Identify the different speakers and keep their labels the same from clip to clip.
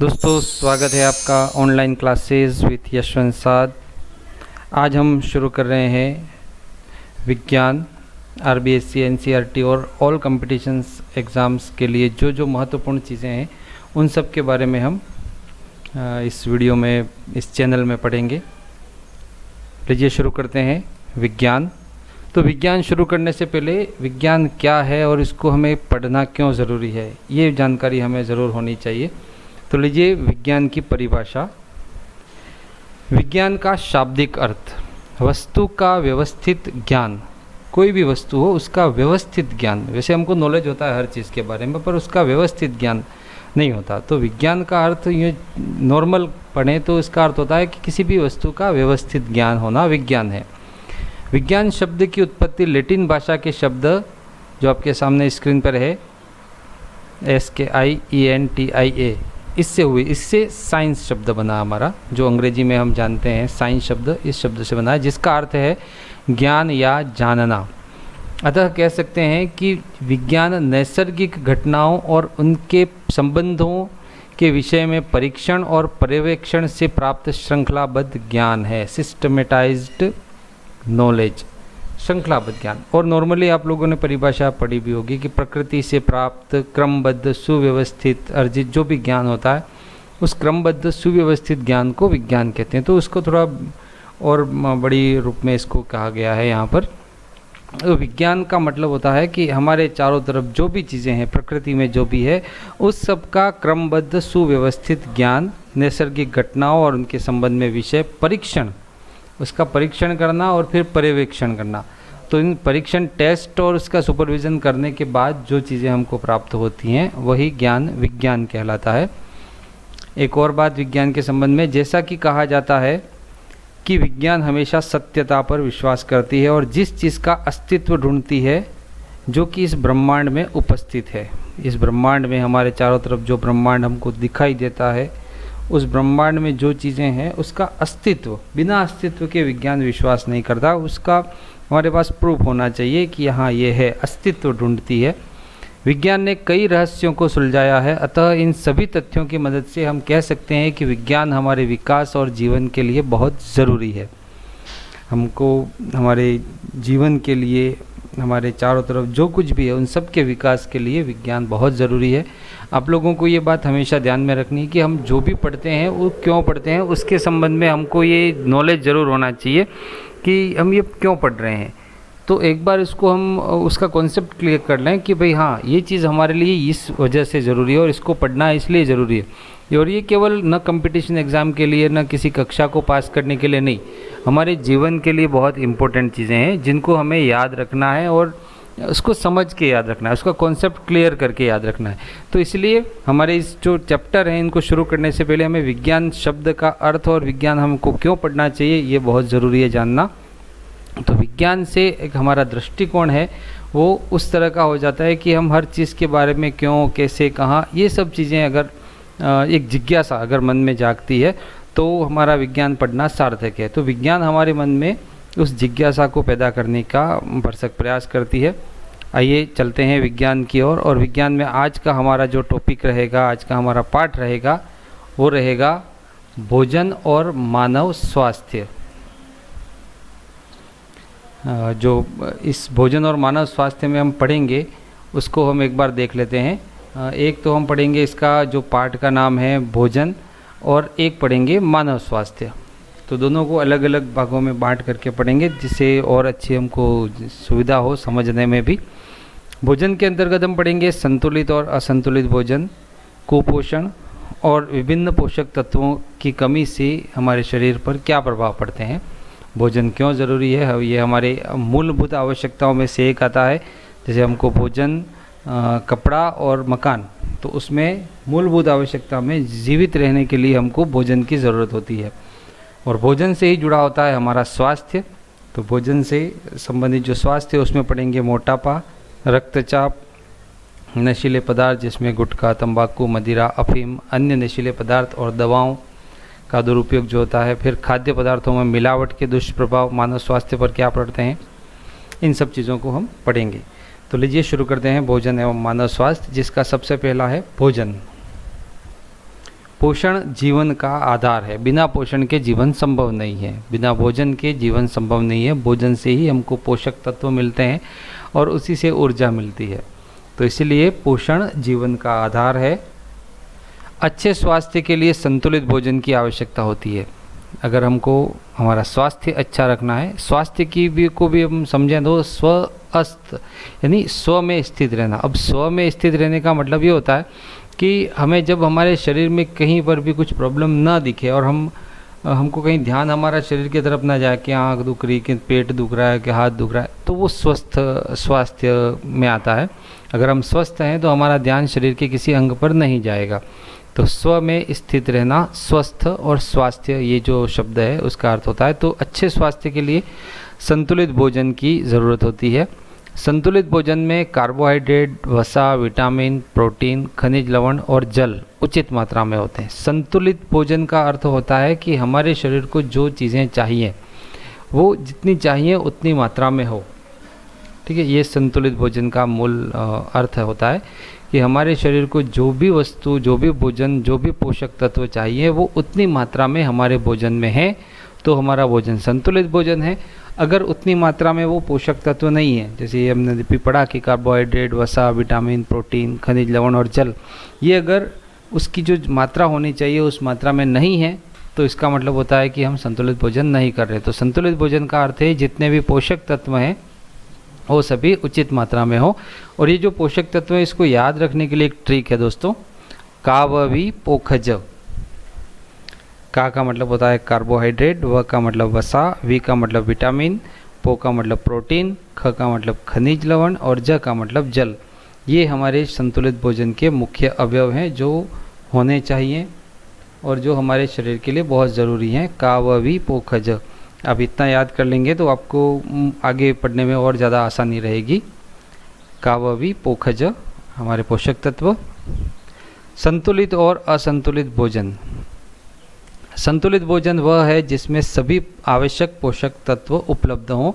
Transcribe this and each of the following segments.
Speaker 1: दोस्तों, स्वागत है आपका ऑनलाइन क्लासेस विथ यशवंत साद। आज हम शुरू कर रहे हैं विज्ञान आरबीएससी एनसीईआरटी और ऑल कॉम्पिटिशन्स एग्ज़ाम्स के लिए जो जो महत्वपूर्ण चीज़ें हैं उन सब के बारे में हम इस वीडियो में, इस चैनल में पढ़ेंगे। लीजिए शुरू करते हैं विज्ञान। तो विज्ञान शुरू करने से पहले विज्ञान क्या है और इसको हमें पढ़ना क्यों ज़रूरी है, ये जानकारी हमें ज़रूर होनी चाहिए। तो लीजिए विज्ञान की परिभाषा। विज्ञान का शाब्दिक अर्थ वस्तु का व्यवस्थित ज्ञान। कोई भी वस्तु हो उसका व्यवस्थित ज्ञान। वैसे हमको नॉलेज होता है हर चीज़ के बारे में, पर उसका व्यवस्थित ज्ञान नहीं होता। तो विज्ञान का अर्थ ये नॉर्मल पढ़ें तो इसका अर्थ होता है कि किसी भी वस्तु का व्यवस्थित ज्ञान होना विज्ञान है। विज्ञान शब्द की उत्पत्ति लैटिन भाषा के शब्द जो आपके सामने स्क्रीन पर है SKIENTIA इससे हुई। इससे साइंस शब्द बना हमारा, जो अंग्रेजी में हम जानते हैं साइंस शब्द, इस शब्द से बना है, जिसका अर्थ है ज्ञान या जानना। अतः कह सकते हैं कि विज्ञान नैसर्गिक घटनाओं और उनके संबंधों के विषय में परीक्षण और पर्यवेक्षण से प्राप्त श्रृंखलाबद्ध ज्ञान है। सिस्टमेटाइज्ड नॉलेज, श्रृंखलाबद्ध ज्ञान। और नॉर्मली आप लोगों ने परिभाषा पढ़ी भी होगी कि प्रकृति से प्राप्त क्रमबद्ध सुव्यवस्थित अर्जित जो भी ज्ञान होता है, उस क्रमबद्ध सुव्यवस्थित ज्ञान को विज्ञान कहते हैं। तो उसको थोड़ा और बड़ी रूप में इसको कहा गया है यहाँ पर। तो विज्ञान का मतलब होता है कि हमारे चारों तरफ जो भी चीज़ें हैं, प्रकृति में जो भी है, उस सब का क्रमबद्ध सुव्यवस्थित ज्ञान, नैसर्गिक घटनाओं और उनके संबंध में विषय परीक्षण, उसका परीक्षण करना और फिर पर्यवेक्षण करना। तो इन परीक्षण, टेस्ट और उसका सुपरविज़न करने के बाद जो चीज़ें हमको प्राप्त होती हैं वही ज्ञान विज्ञान कहलाता है। एक और बात विज्ञान के संबंध में, जैसा कि कहा जाता है कि विज्ञान हमेशा सत्यता पर विश्वास करती है और जिस चीज़ का अस्तित्व ढूंढती है जो कि इस ब्रह्मांड में उपस्थित है। इस ब्रह्मांड में, हमारे चारों तरफ जो ब्रह्मांड हमको दिखाई देता है, उस ब्रह्मांड में जो चीज़ें हैं उसका अस्तित्व, बिना अस्तित्व के विज्ञान विश्वास नहीं करता। उसका हमारे पास प्रूफ होना चाहिए कि हाँ ये है, अस्तित्व ढूंढती है। विज्ञान ने कई रहस्यों को सुलझाया है, अतः इन सभी तथ्यों की मदद से हम कह सकते हैं कि विज्ञान हमारे विकास और जीवन के लिए बहुत ज़रूरी है। हमको हमारे जीवन के लिए, हमारे चारों तरफ जो कुछ भी है, उन सब के विकास के लिए विज्ञान बहुत ज़रूरी है। आप लोगों को ये बात हमेशा ध्यान में रखनी है कि हम जो भी पढ़ते हैं वो क्यों पढ़ते हैं, उसके संबंध में हमको ये नॉलेज ज़रूर होना चाहिए कि हम ये क्यों पढ़ रहे हैं। तो एक बार इसको हम उसका कॉन्सेप्ट क्लियर कर लें कि भाई हाँ, ये चीज़ हमारे लिए इस वजह से ज़रूरी है और इसको पढ़ना इसलिए ज़रूरी है। और ये केवल न कंपटीशन एग्ज़ाम के लिए, न किसी कक्षा को पास करने के लिए नहीं, हमारे जीवन के लिए बहुत इंपॉर्टेंट चीज़ें हैं जिनको हमें याद रखना है और उसको समझ के याद रखना है, उसका कॉन्सेप्ट क्लियर करके याद रखना है। तो इसलिए हमारे इस जो चैप्टर हैं इनको शुरू करने से पहले हमें विज्ञान शब्द का अर्थ और विज्ञान हमको क्यों पढ़ना चाहिए ये बहुत ज़रूरी है जानना। तो विज्ञान से एक हमारा दृष्टिकोण है वो उस तरह का हो जाता है कि हम हर चीज़ के बारे में क्यों, कैसे, कहाँ, ये सब चीज़ें अगर एक जिज्ञासा अगर मन में जागती है तो हमारा विज्ञान पढ़ना सार्थक है। तो विज्ञान हमारे मन में उस जिज्ञासा को पैदा करने का भरसक प्रयास करती है। आइए चलते हैं विज्ञान की ओर। और विज्ञान में आज का हमारा जो टॉपिक रहेगा, आज का हमारा पाठ रहेगा, वो रहेगा भोजन और मानव स्वास्थ्य। जो इस भोजन और मानव स्वास्थ्य में हम पढ़ेंगे उसको हम एक बार देख लेते हैं। एक तो हम पढ़ेंगे, इसका जो पाठ का नाम है भोजन, और एक पढ़ेंगे मानव स्वास्थ्य। तो दोनों को अलग अलग भागों में बांट करके पढ़ेंगे जिससे और अच्छी हमको सुविधा हो समझने में भी। भोजन के अंतर्गत हम पढ़ेंगे संतुलित और असंतुलित भोजन, कुपोषण और विभिन्न पोषक तत्वों की कमी से हमारे शरीर पर क्या प्रभाव पड़ते हैं, भोजन क्यों ज़रूरी है। ये हमारे मूलभूत आवश्यकताओं में से एक आता है। जैसे हमको भोजन, कपड़ा और मकान, तो उसमें मूलभूत आवश्यकता में जीवित रहने के लिए हमको भोजन की ज़रूरत होती है। और भोजन से ही जुड़ा होता है हमारा स्वास्थ्य। तो भोजन से संबंधित जो स्वास्थ्य है उसमें पढ़ेंगे मोटापा, रक्तचाप, नशीले पदार्थ जिसमें गुटखा, तंबाकू, मदिरा, अफीम, अन्य नशीले पदार्थ और दवाओं का दुरुपयोग जो होता है। फिर खाद्य पदार्थों में मिलावट के दुष्प्रभाव मानव स्वास्थ्य पर क्या पड़ते हैं, इन सब चीज़ों को हम पढ़ेंगे। तो लीजिए शुरू करते हैं भोजन एवं मानव स्वास्थ्य, जिसका सबसे पहला है भोजन। पोषण जीवन का आधार है। बिना पोषण के जीवन संभव नहीं है, बिना भोजन के जीवन संभव नहीं है। भोजन से ही हमको पोषक तत्व मिलते हैं और उसी से ऊर्जा मिलती है। तो इसलिए पोषण जीवन का आधार है। अच्छे स्वास्थ्य के लिए संतुलित भोजन की आवश्यकता होती है। अगर हमको हमारा स्वास्थ्य अच्छा रखना है, स्वास्थ्य की भी को भी हम समझें तो स्वस्थ यानी स्व में स्थित रहना। अब स्व में स्थित रहने का मतलब ये होता है कि हमें जब हमारे शरीर में कहीं पर भी कुछ प्रॉब्लम ना दिखे और हमको कहीं ध्यान हमारा शरीर की तरफ ना जाए कि आँख दुख रही, कि पेट दुख रहा है, कि हाथ दुख रहा है, तो वो स्वास्थ्य में आता है। अगर हम स्वस्थ हैं तो हमारा ध्यान शरीर के किसी अंग पर नहीं जाएगा। तो स्व में स्थित रहना, स्वस्थ और स्वास्थ्य, ये जो शब्द है उसका अर्थ होता है। तो अच्छे स्वास्थ्य के लिए संतुलित भोजन की ज़रूरत होती है। संतुलित भोजन में कार्बोहाइड्रेट, वसा, विटामिन, प्रोटीन, खनिज लवण और जल उचित मात्रा में होते हैं। संतुलित भोजन का अर्थ होता है कि हमारे शरीर को जो चीज़ें चाहिए वो जितनी चाहिए उतनी मात्रा में हो। ठीक है, ये संतुलित भोजन का मूल अर्थ होता है कि हमारे शरीर को जो भी वस्तु, जो भी भोजन, जो भी पोषक तत्व चाहिए वो उतनी मात्रा में हमारे भोजन में है तो हमारा भोजन संतुलित भोजन है। अगर उतनी मात्रा में वो पोषक तत्व नहीं है, जैसे हमने भी पढ़ा कि कार्बोहाइड्रेट, वसा, विटामिन, प्रोटीन, खनिज लवण और जल, ये अगर उसकी जो मात्रा होनी चाहिए उस मात्रा में नहीं है तो इसका मतलब होता है कि हम संतुलित भोजन नहीं कर रहे। तो संतुलित भोजन का अर्थ है जितने भी पोषक तत्व हैं वो सभी उचित मात्रा में हो। और ये जो पोषक तत्व है इसको याद रखने के लिए एक ट्रिक है दोस्तों, काववी पोखज। का मतलब होता है कार्बोहाइड्रेट, व का मतलब वसा, वी का मतलब विटामिन, पो का मतलब प्रोटीन, ख का मतलब खनिज लवण और ज का मतलब जल। ये हमारे संतुलित भोजन के मुख्य अवयव हैं जो होने चाहिए और जो हमारे शरीर के लिए बहुत ज़रूरी हैं। काववी पोखज, अब इतना याद कर लेंगे तो आपको आगे पढ़ने में और ज़्यादा आसानी रहेगी। काववी पोखज हमारे पोषक तत्व। संतुलित और असंतुलित भोजन। संतुलित भोजन वह है जिसमें सभी आवश्यक पोषक तत्व उपलब्ध हों,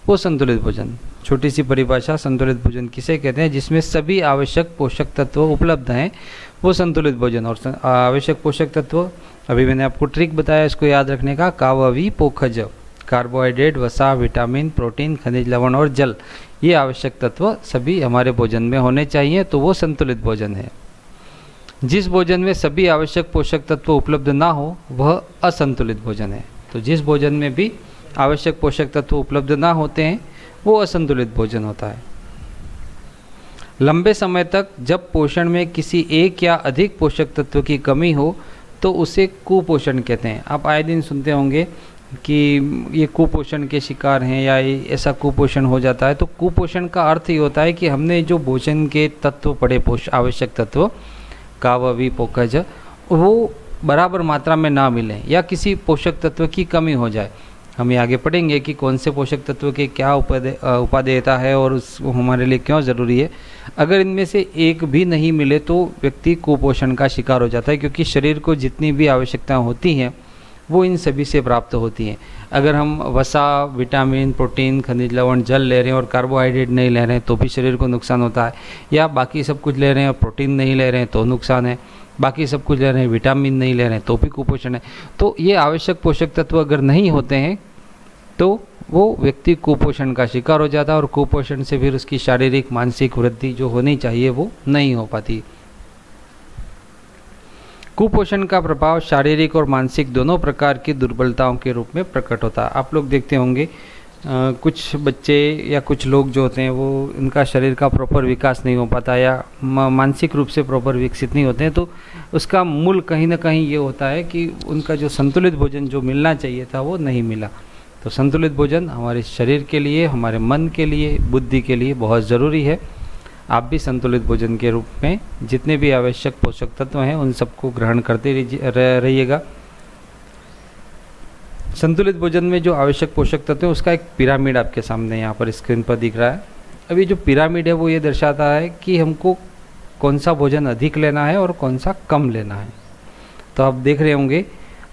Speaker 1: वो संतुलित भोजन। छोटी सी परिभाषा, संतुलित भोजन किसे कहते हैं? जिसमें सभी आवश्यक पोषक तत्व उपलब्ध हैं, वो संतुलित भोजन। और आवश्यक पोषक तत्व अभी मैंने आपको ट्रिक बताया इसको याद रखने का, काववी पोखज। कार्बोहाइड्रेट, वसा, विटामिन, प्रोटीन, खनिज लवण और जल, ये आवश्यक तत्व सभी हमारे भोजन में होने चाहिए तो वो संतुलित भोजन है। जिस भोजन में सभी आवश्यक पोषक तत्व उपलब्ध ना हो वह असंतुलित भोजन है। तो जिस भोजन में भी आवश्यक पोषक तत्व उपलब्ध ना होते हैं वो असंतुलित भोजन होता है। लंबे समय तक जब पोषण में किसी एक या अधिक पोषक तत्व की कमी हो तो उसे कुपोषण कहते हैं। आप आए दिन सुनते होंगे कि ये कुपोषण के शिकार हैं या ऐसा कुपोषण हो जाता है। तो कुपोषण का अर्थ ये होता है कि हमने जो भोजन के तत्व पढ़े, आवश्यक तत्व काववी पोखज, वो बराबर मात्रा में ना मिलें या किसी पोषक तत्व की कमी हो जाए। हम ये आगे पढ़ेंगे कि कौन से पोषक तत्व के क्या उपादेयता है और उस हमारे लिए क्यों ज़रूरी है। अगर इनमें से एक भी नहीं मिले तो व्यक्ति कुपोषण का शिकार हो जाता है, क्योंकि शरीर को जितनी भी आवश्यकताएं होती हैं वो इन सभी से प्राप्त होती हैं। अगर हम वसा, विटामिन, प्रोटीन, खनिज लवण, जल ले रहे हैं और कार्बोहाइड्रेट नहीं ले रहे हैं तो भी शरीर को नुकसान होता है, या बाकी सब कुछ ले रहे हैं और प्रोटीन नहीं ले रहे हैं तो नुकसान है, बाकी सब कुछ ले रहे हैं, विटामिन नहीं ले रहे हैं तो भी कुपोषण है। तो ये आवश्यक पोषक तत्व अगर नहीं होते हैं तो वो व्यक्ति कुपोषण का शिकार हो जाता है और कुपोषण से फिर उसकी शारीरिक मानसिक वृद्धि जो होनी चाहिए वो नहीं हो पाती। कुपोषण का प्रभाव शारीरिक और मानसिक दोनों प्रकार की दुर्बलताओं के रूप में प्रकट होता है। आप लोग देखते होंगे कुछ बच्चे या कुछ लोग जो होते हैं वो उनका शरीर का प्रॉपर विकास नहीं हो पाता या मानसिक रूप से प्रॉपर विकसित नहीं होते हैं, तो उसका मूल कहीं ना कहीं ये होता है कि उनका जो संतुलित भोजन जो मिलना चाहिए था वो नहीं मिला। तो संतुलित भोजन हमारे शरीर के लिए, हमारे मन के लिए, बुद्धि के लिए बहुत ज़रूरी है। आप भी संतुलित भोजन के रूप में जितने भी आवश्यक पोषक तत्व हैं उन सबको ग्रहण करते रहिएगा। संतुलित भोजन में जो आवश्यक पोषक तत्व है उसका एक पिरामिड आपके सामने यहाँ पर स्क्रीन पर दिख रहा है। अब ये जो पिरामिड है वो ये दर्शाता है कि हमको कौन सा भोजन अधिक लेना है और कौन सा कम लेना है। तो आप देख रहे होंगे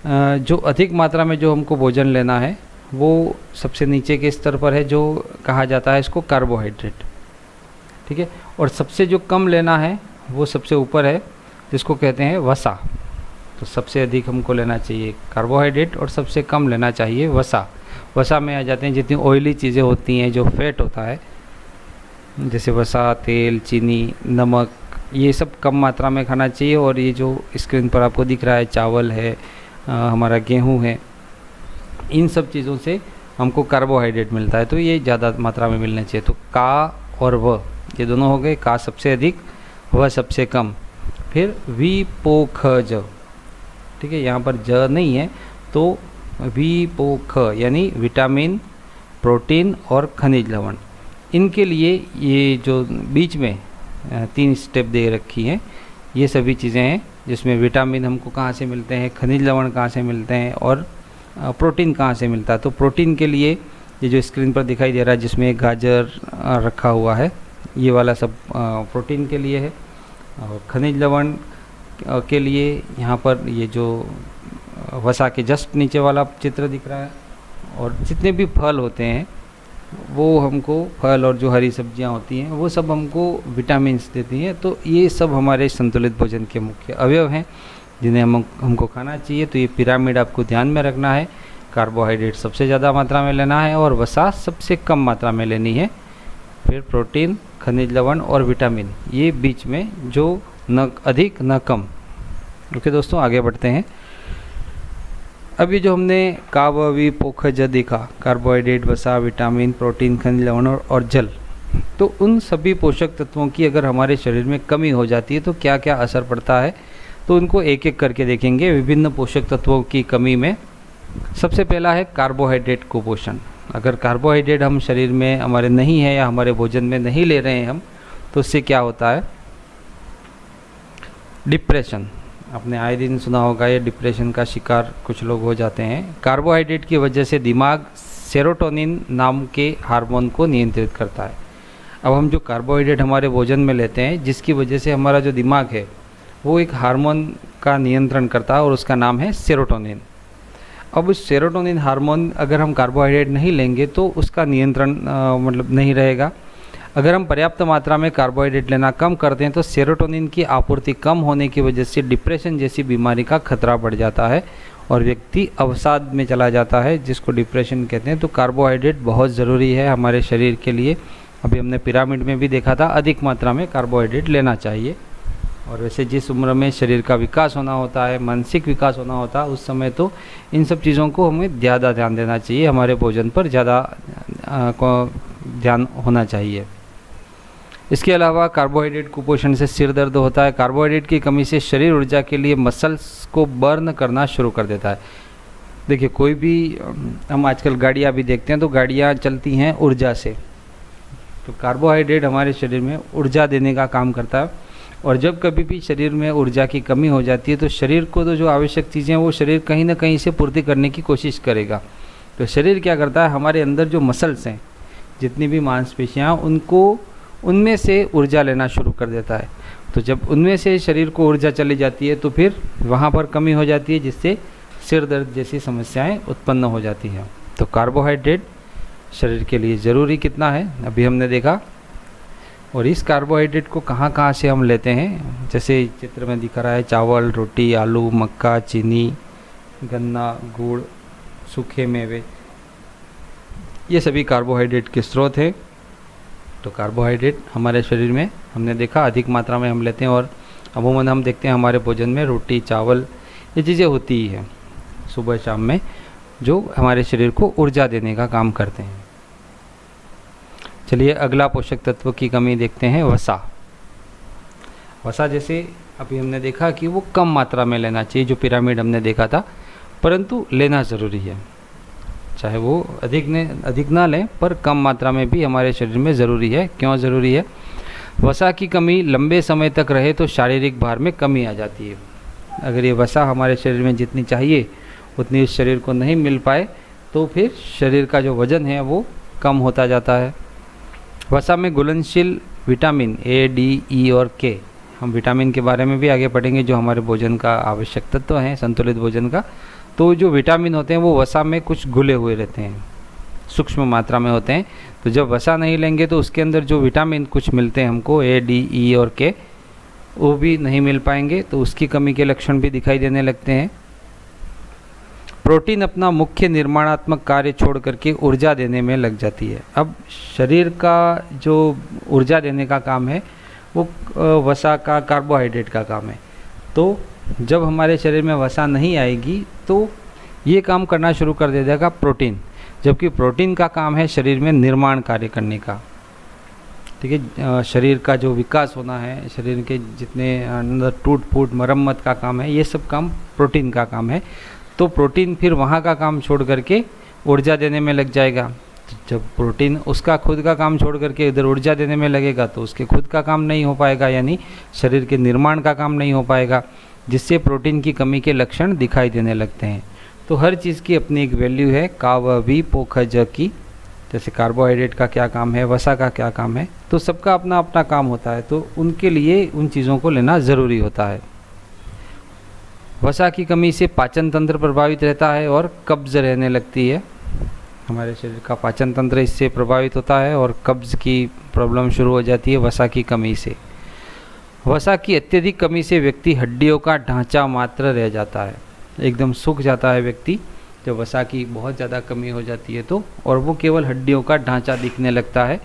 Speaker 1: जो अधिक मात्रा में जो हमको भोजन लेना है वो सबसे नीचे के स्तर पर है, जो कहा जाता है इसको कार्बोहाइड्रेट, ठीक है। और सबसे जो कम लेना है वो सबसे ऊपर है जिसको कहते हैं वसा। तो सबसे अधिक हमको लेना चाहिए कार्बोहाइड्रेट और सबसे कम लेना चाहिए वसा। वसा में आ जाते हैं जितनी ऑयली चीज़ें होती हैं, जो फैट होता है, जैसे वसा, तेल, चीनी, नमक, ये सब कम मात्रा में खाना चाहिए। और ये जो स्क्रीन पर आपको दिख रहा है, चावल है, हमारा गेहूं है, इन सब चीज़ों से हमको कार्बोहाइड्रेट मिलता है, तो ये ज़्यादा मात्रा में मिलना चाहिए। तो का और व ये दोनों हो गए, का सबसे अधिक, व सबसे कम। फिर वी पो ख ज, ठीक है, यहाँ पर ज नहीं है, तो वी पो ख यानी विटामिन, प्रोटीन और खनिज लवण। इनके लिए ये जो बीच में 3 स्टेप दे रखी हैं, ये सभी चीज़ें हैं जिसमें विटामिन हमको कहाँ से मिलते हैं, खनिज लवण कहाँ से मिलते हैं और प्रोटीन कहाँ से मिलता है। तो प्रोटीन के लिए ये जो स्क्रीन पर दिखाई दे रहा है, जिसमें एक गाजर रखा हुआ है, ये वाला सब प्रोटीन के लिए है। और खनिज लवण के लिए यहाँ पर ये जो वसा के जस्ट नीचे वाला चित्र दिख रहा है। और जितने भी फल होते हैं वो हमको, फल और जो हरी सब्जियाँ होती हैं वो सब हमको विटामिन्स देती हैं। तो ये सब हमारे संतुलित भोजन के मुख्य अवयव हैं जिन्हें हमको खाना चाहिए। तो ये पिरामिड आपको ध्यान में रखना है। कार्बोहाइड्रेट सबसे ज़्यादा मात्रा में लेना है और वसा सबसे कम मात्रा में लेनी है। फिर प्रोटीन, खनिज लवण और विटामिन, ये बीच में, जो न अधिक न कम। ओके दोस्तों, आगे बढ़ते हैं। अभी जो हमने का, व, वी, पो, ख, ज देखा, कार्बोहाइड्रेट, वसा, विटामिन, प्रोटीन, खनिज लवण और जल, तो उन सभी पोषक तत्वों की अगर हमारे शरीर में कमी हो जाती है तो क्या क्या असर पड़ता है, तो उनको एक एक करके देखेंगे। विभिन्न पोषक तत्वों की कमी में सबसे पहला है कार्बोहाइड्रेट कुपोषण। अगर कार्बोहाइड्रेट हम शरीर में हमारे नहीं है या हमारे भोजन में नहीं ले रहे हैं हम, तो उससे क्या होता है, डिप्रेशन। आपने आए दिन सुना होगा, ये डिप्रेशन का शिकार कुछ लोग हो जाते हैं। कार्बोहाइड्रेट की वजह से दिमाग सेरोटोनिन नाम के हार्मोन को नियंत्रित करता है। अब हम जो कार्बोहाइड्रेट हमारे भोजन में लेते हैं, जिसकी वजह से हमारा जो दिमाग है वो एक हार्मोन का नियंत्रण करता है और उसका नाम है सेरोटोनिन। अब उस सेरोटोनिन हार्मोन अगर हम कार्बोहाइड्रेट नहीं लेंगे तो उसका नियंत्रण मतलब नहीं रहेगा। अगर हम पर्याप्त मात्रा में कार्बोहाइड्रेट लेना कम कर दें तो सेरोटोनिन की आपूर्ति कम होने की वजह से डिप्रेशन जैसी बीमारी का खतरा बढ़ जाता है और व्यक्ति अवसाद में चला जाता है, जिसको डिप्रेशन कहते हैं। तो कार्बोहाइड्रेट बहुत ज़रूरी है हमारे शरीर के लिए। अभी हमने पिरामिड में भी देखा था, अधिक मात्रा में कार्बोहाइड्रेट लेना चाहिए। और वैसे जिस उम्र में शरीर का विकास होना होता है, मानसिक विकास होना होता है, उस समय तो इन सब चीज़ों को हमें ज़्यादा ध्यान देना चाहिए, हमारे भोजन पर ज़्यादा ध्यान होना चाहिए। इसके अलावा कार्बोहाइड्रेट कुपोषण से सिर दर्द होता है। कार्बोहाइड्रेट की कमी से शरीर ऊर्जा के लिए मसल्स को बर्न करना शुरू कर देता है। देखिए, कोई भी हम आजकल गाड़ियाँ भी देखते हैं तो गाड़ियाँ चलती हैं ऊर्जा से। तो कार्बोहाइड्रेट हमारे शरीर में ऊर्जा देने का काम करता है। और जब कभी भी शरीर में ऊर्जा की कमी हो जाती है तो शरीर को तो जो आवश्यक चीज़ें हैं वो शरीर कहीं ना कहीं से पूर्ति करने की कोशिश करेगा। तो शरीर क्या करता है, हमारे अंदर जो मसल्स हैं, जितनी भी मांसपेशियाँ, उनमें से ऊर्जा लेना शुरू कर देता है। तो जब उनमें से शरीर को ऊर्जा चली जाती है तो फिर वहाँ पर कमी हो जाती है, जिससे सिर दर्द जैसी समस्याएं उत्पन्न हो जाती हैं। तो कार्बोहाइड्रेट शरीर के लिए ज़रूरी कितना है अभी हमने देखा। और इस कार्बोहाइड्रेट को कहाँ कहाँ से हम लेते हैं, जैसे चित्र में दिखा रहा है, चावल, रोटी, आलू, मक्का, चीनी, गन्ना, गुड़, सूखे मेवे, ये सभी कार्बोहाइड्रेट के स्रोत हैं। तो कार्बोहाइड्रेट हमारे शरीर में हमने देखा अधिक मात्रा में हम लेते हैं। और अमूमन हम देखते हैं हमारे भोजन में रोटी, चावल, ये चीज़ें होती ही हैं सुबह शाम में, जो हमारे शरीर को ऊर्जा देने का काम करते हैं। चलिए अगला पोषक तत्व की कमी देखते हैं, वसा। वसा जैसे अभी हमने देखा कि वो कम मात्रा में लेना चाहिए, जो पिरामिड हमने देखा था, परंतु लेना ज़रूरी है। चाहे वो अधिक ना लें, पर कम मात्रा में भी हमारे शरीर में ज़रूरी है। क्यों ज़रूरी है? वसा की कमी लंबे समय तक रहे तो शारीरिक भार में कमी आ जाती है। अगर ये वसा हमारे शरीर में जितनी चाहिए उतनी इस शरीर को नहीं मिल पाए तो फिर शरीर का जो वज़न है वो कम होता जाता है। वसा में घुलनशील विटामिन ए, डी, ई और के, हम विटामिन के बारे में भी आगे पढ़ेंगे, जो हमारे भोजन का आवश्यक तत्व हैं संतुलित भोजन का। तो जो विटामिन होते हैं वो वसा में कुछ घुले हुए रहते हैं, सूक्ष्म मात्रा में होते हैं। तो जब वसा नहीं लेंगे तो उसके अंदर जो विटामिन कुछ मिलते हैं हमको, ए, डी, ई और के, वो भी नहीं मिल पाएंगे, तो उसकी कमी के लक्षण भी दिखाई देने लगते हैं। प्रोटीन अपना मुख्य निर्माणात्मक कार्य छोड़ करके ऊर्जा देने में लग जाती है। अब शरीर का जो ऊर्जा देने का काम है वो वसा का, कार्बोहाइड्रेट का काम है। तो जब हमारे शरीर में वसा नहीं आएगी तो ये काम करना शुरू कर दे देगा प्रोटीन, जबकि प्रोटीन का काम है शरीर में निर्माण कार्य करने का। ठीक है, शरीर का जो विकास होना है, शरीर के जितने अंदर टूट फूट मरम्मत का काम है, ये सब काम प्रोटीन का काम है। तो प्रोटीन फिर वहाँ का काम छोड़ करके ऊर्जा देने में लग जाएगा। जब प्रोटीन उसका खुद का काम छोड़ करके इधर ऊर्जा देने में लगेगा तो उसके खुद का काम नहीं हो पाएगा, यानी शरीर के निर्माण का काम नहीं हो पाएगा, जिससे प्रोटीन की कमी के लक्षण दिखाई देने लगते हैं। तो हर चीज़ की अपनी एक वैल्यू है, काव भी पोखज की। जैसे कार्बोहाइड्रेट का क्या काम है, वसा का क्या काम है, तो सबका अपना अपना काम होता है, तो उनके लिए उन चीज़ों को लेना ज़रूरी होता है। वसा की कमी से पाचन तंत्र प्रभावित रहता है और कब्ज रहने लगती है। हमारे शरीर का पाचन तंत्र इससे प्रभावित होता है और कब्ज की प्रॉब्लम शुरू हो जाती है वसा की कमी से। वसा की अत्यधिक कमी से व्यक्ति हड्डियों का ढांचा मात्र रह जाता है, एकदम सूख जाता है व्यक्ति जब वसा की बहुत ज़्यादा कमी हो जाती है तो, और वो केवल हड्डियों का ढांचा दिखने लगता है।